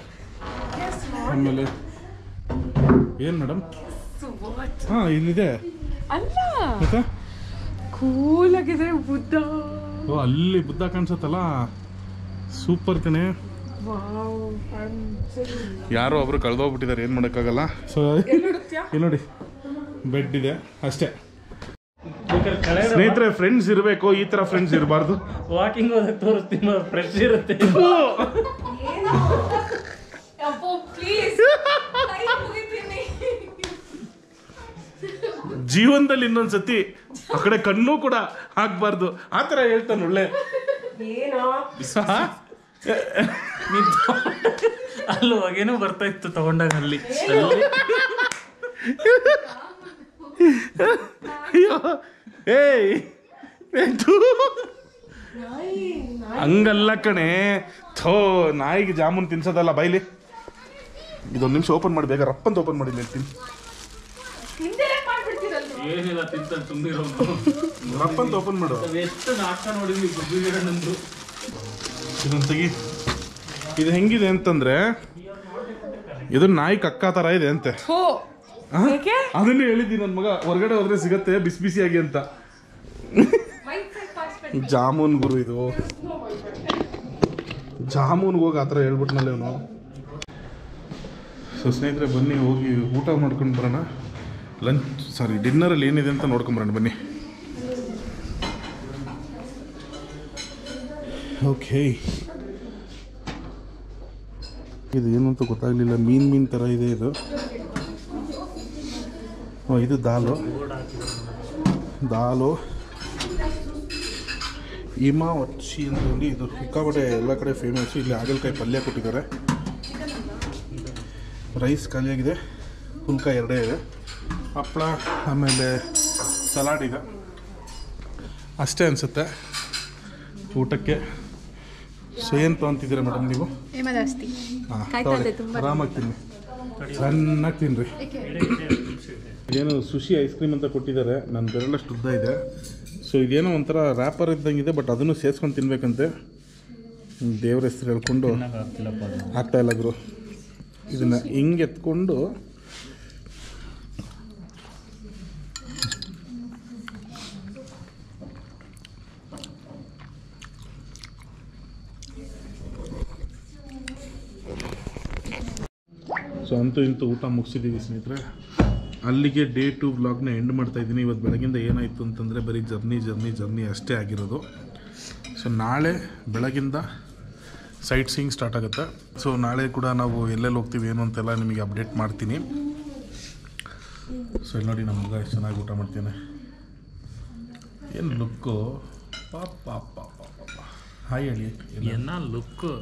ಆಮೇಲೆ ಏನು ಮೇಡಮ್? ಹಾಂ, ಇಲ್ಲಿದೆ ಅಲ್ಲ, ಮತ್ತೆ ಕೂಲ್ ಆಗಿದೆ ಬುದ್ಧ. ಓ, ಅಲ್ಲಿ ಬುದ್ಧ ಕಾಣಿಸುತ್ತಲ್ಲ, ಸೂಪರ್ ಕಣೆ. ಯಾರೋ ಒಬ್ರು ಕಳೆದೋಗ್ಬಿಟ್ಟಿದ್ದಾರೆ, ಏನು ಮಾಡೋಕ್ಕಾಗಲ್ಲ. ಸೊ ಇಲ್ಲಿ ನೋಡಿ, ಬೆಡ್ ಇದೆ ಅಷ್ಟೇ. ಸ್ನೇಹಿತರೆ, ಫ್ರೆಂಡ್ಸ್ ಇರಬೇಕು, ಈ ಥರ ಫ್ರೆಂಡ್ಸ್ ಇರಬಾರ್ದು. ವಾಕಿಂಗ್ ಹೋದಾಗ ತೋರಿಸ್ತೀನಿ, ಫ್ರೆಶ್ ಇರುತ್ತೆ. ಜೀವನದಲ್ಲಿ ಇನ್ನೊಂದ್ಸತಿ ಆ ಕಡೆ ಕಣ್ಣು ಕೂಡ ಹಾಕ್ಬಾರ್ದು, ಆ ಥರ ಹೇಳ್ತಾನೆ. ಒಳ್ಳೆ ಅಲ್ಲಿ ಹೊಗೆನೂ ಬರ್ತಾ ಇತ್ತು ತಗೊಂಡಾಗ ಅಲ್ಲಿ. ಅಯ್ಯೋ, ಏಯ್ ಹಂಗಲ್ಲ ಕಣೆ, ಥೋ, ನಾಯಿಗೆ ಜಾಮೂನ್ ತಿನ್ಸೋದಲ್ಲ ಬೈಲಿ. ಇದೊಂದು ನಿಮಿಷ ಓಪನ್ ಮಾಡಿ, ಬೇಗ ರಪ್ಪಂತ ಓಪನ್ ಮಾಡಿ ಹೇಳ್ತೀನಿ. ಏನಿಲ್ಲ, ತಿಂತ ತುಂಬಿರೋ ರಪ್ಪಂತ ಓಪನ್ ಮಾಡು. ಎಷ್ಟು ನಾಟಕ ನೋಡಿದ್ವಿ ಗುಬ್ಬಿಗಣ್ಣಂದು. ಇದೊಂದು ತೆಗಿ. ಇದು ಹೆಂಗಿದೆ ಅಂತಂದ್ರೆ, ಇದು ನಾಯಿ ಕಕ್ಕ ಥರ ಇದೆ ಅಂತೆ. ಅದನ್ನೇ ಹೇಳಿದ್ದೀನಿ ನನ್ನ ಮಗ, ಹೊರಗಡೆ ಹೋದ್ರೆ ಸಿಗತ್ತೆ ಬಿಸಿ ಬಿಸಿಯಾಗಿ ಅಂತ. ಜಾಮೂನ್ ಗುರು, ಇದು ಜಾಮೂನ್ಗೆ ಹೋಗಿ ಆ ಥರ ಹೇಳ್ಬಿಟ್ನಲ್ಲ ಇವನು. ಸೊ ಸ್ನೇಹಿತರೆ, ಬನ್ನಿ ಹೋಗಿ ಊಟ ಮಾಡ್ಕೊಂಡು ಬರೋಣ. ಡಿನ್ನರಲ್ಲಿ ಏನಿದೆ ಅಂತ ನೋಡ್ಕೊಂಬರೋಣ ಬನ್ನಿ. ಓಕೆ, ಇದು ಏನು ಅಂತ ಗೊತ್ತಾಗಲಿಲ್ಲ, ಮೀನ್ ಥರ ಇದೆ ಇದು. ಇದು ದಾಲು ಇಮಾ ವಚ್ಚಿ ಅಂತ ಹೇಳಿ, ಇದು ಸಿಕ್ಕಾಪಟ್ಟೆ ಎಲ್ಲ ಕಡೆ ಫೇಮಸ್. ಇಲ್ಲಿ ಹಾಗಲಕಾಯಿ ಪಲ್ಯ ಕೊಟ್ಟಿದ್ದಾರೆ, ರೈಸ್ ಖಾಲಿಯಾಗಿದೆ, ಹುಲ್ಕಾಯಿ 2 ಇದೆ, ಹಪ್ಪಳ, ಆಮೇಲೆ ಸಲಾಡ್ ಇದೆ, ಅಷ್ಟೇ ಅನಿಸುತ್ತೆ ಊಟಕ್ಕೆ. ಸೊ ಏನು ತೊಗೊಂತಿದ್ದೀರಾ ಮೇಡಮ್ ನೀವು? ಹಾಂ, ಆರಾಮಾಗಿ ತಿನ್ನಿ, ಚೆನ್ನಾಗಿ ತಿನ್ನಿರಿ. ಇದೇನು ಸುಶಿ ಐಸ್ ಕ್ರೀಮ್ ಅಂತ ಕೊಟ್ಟಿದ್ದಾರೆ, ನನ್ನ ಬೆರಳಷ್ಟು ಉದ್ದ ಇದೆ. ಸೊ ಇದೇನೋ ಒಂಥರ ರ್ಯಾಪರ್ ಇದ್ದಂಗಿದೆ, ಬಟ್ ಅದನ್ನು ಸೇರಿಸ್ಕೊಂಡು ತಿನ್ಬೇಕಂತೆ. ದೇವ್ರ ಹೆಸರು ಹೇಳ್ಕೊಂಡು ಆಗ್ತಾಯಿಲ್ಲ ಗುರು. ಇದನ್ನು ಹಿಂಗೆ ಎತ್ಕೊಂಡು ಸೊ ಅಂತೂ ಇಂತೂ ಊಟ ಮುಗಿಸಿದ್ದೀವಿ ಸ್ನೇಹಿತರೆ. ಅಲ್ಲಿಗೆ ಡೇ 2 ವ್ಲಾಗ್ನ ಎಂಡ್ ಮಾಡ್ತಾಯಿದ್ದೀನಿ. ಇವತ್ತು ಬೆಳಗಿಂದ ಏನಾಯಿತು ಅಂತಂದರೆ ಬರೀ ಜರ್ನಿ ಅಷ್ಟೇ ಆಗಿರೋದು. ಸೊ ನಾಳೆ ಬೆಳಗಿಂದ ಸೈಟ್ ಸೀಯಿಂಗ್ ಸ್ಟಾರ್ಟ್ ಆಗುತ್ತೆ. ಸೊ ನಾಳೆ ಕೂಡ ನಾವು ಎಲ್ಲೆಲ್ಲಿ ಹೋಗ್ತೀವಿ ಏನು ಅಂತೆಲ್ಲ ನಿಮಗೆ ಅಪ್ಡೇಟ್ ಮಾಡ್ತೀನಿ. ಸೊ ಇಲ್ಲಿ ನೋಡಿ, ನಮ್ಮ ಮಗ ಎಷ್ಟು ಚೆನ್ನಾಗಿ ಊಟ ಮಾಡ್ತೇನೆ. ಏನು ಲುಕ್ಕು, ಪಾಪ ಹಾಯ್ ಹೇಳಿ, ಏನ ಲುಕ್ಕು.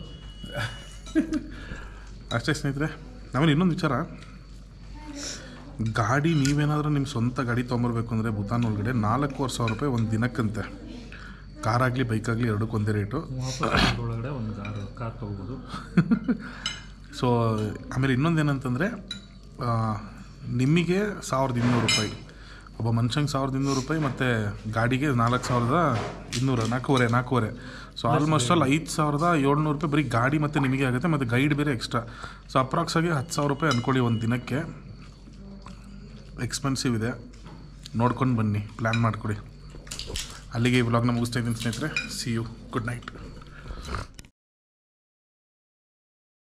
ಅಷ್ಟೇ ಸ್ನೇಹಿತರೆ. ಆಮೇಲೆ ಇನ್ನೊಂದು ವಿಚಾರ, ಗಾಡಿ ನೀವೇನಾದರೂ ನಿಮ್ಮ ಸ್ವಂತ ಗಾಡಿ ತೊಗೊಂಬರ್ಬೇಕು ಅಂದರೆ ಭೂತಾನ್ ಒಳಗಡೆ 4,500 ರೂಪಾಯಿ ಒಂದು ದಿನಕ್ಕಂತೆ. ಕಾರಾಗಲಿ ಬೈಕಾಗಲಿ ಎರಡಕ್ಕೂ ಒಂದೇ ರೇಟು. ಒಳಗಡೆ ಒಂದು ಕಾರ್ ತೊಗೋಬೋದು. ಸೊ ಆಮೇಲೆ ಇನ್ನೊಂದು ಏನಂತಂದರೆ, ನಿಮಗೆ 1,200 ರೂಪಾಯಿ, ಒಬ್ಬ ಮನುಷ್ಯಂಗೆ 1,200 ರೂಪಾಯಿ, ಮತ್ತು ಗಾಡಿಗೆ 4,200, 4,500. ಸೊ ಆಲ್ಮೋಸ್ಟ್ ಆಲ್ 5,700 ರೂಪಾಯಿ ಬರೀ ಗಾಡಿ ಮತ್ತು ನಿಮಗೆ ಆಗುತ್ತೆ, ಮತ್ತು ಗೈಡ್ ಬೇರೆ ಎಕ್ಸ್ಟ್ರಾ. ಸೊ ಅಪ್ರಾಕ್ಸಾಗಿ 10,000 ರೂಪಾಯಿ ಅಂದ್ಕೊಳ್ಳಿ ಒಂದು ದಿನಕ್ಕೆ. ಎಕ್ಸ್ಪೆನ್ಸಿವ್ ಇದೆ, ನೋಡ್ಕೊಂಡು ಬನ್ನಿ, ಪ್ಲ್ಯಾನ್ ಮಾಡಿಕೊಡಿ. ಅಲ್ಲಿಗೆ ಈ ವ್ಲಾಗ್ನ ಮುಗಿಸ್ತಾ ಇದ್ದೀನಿ ಸ್ನೇಹಿತರೆ. See you, good night.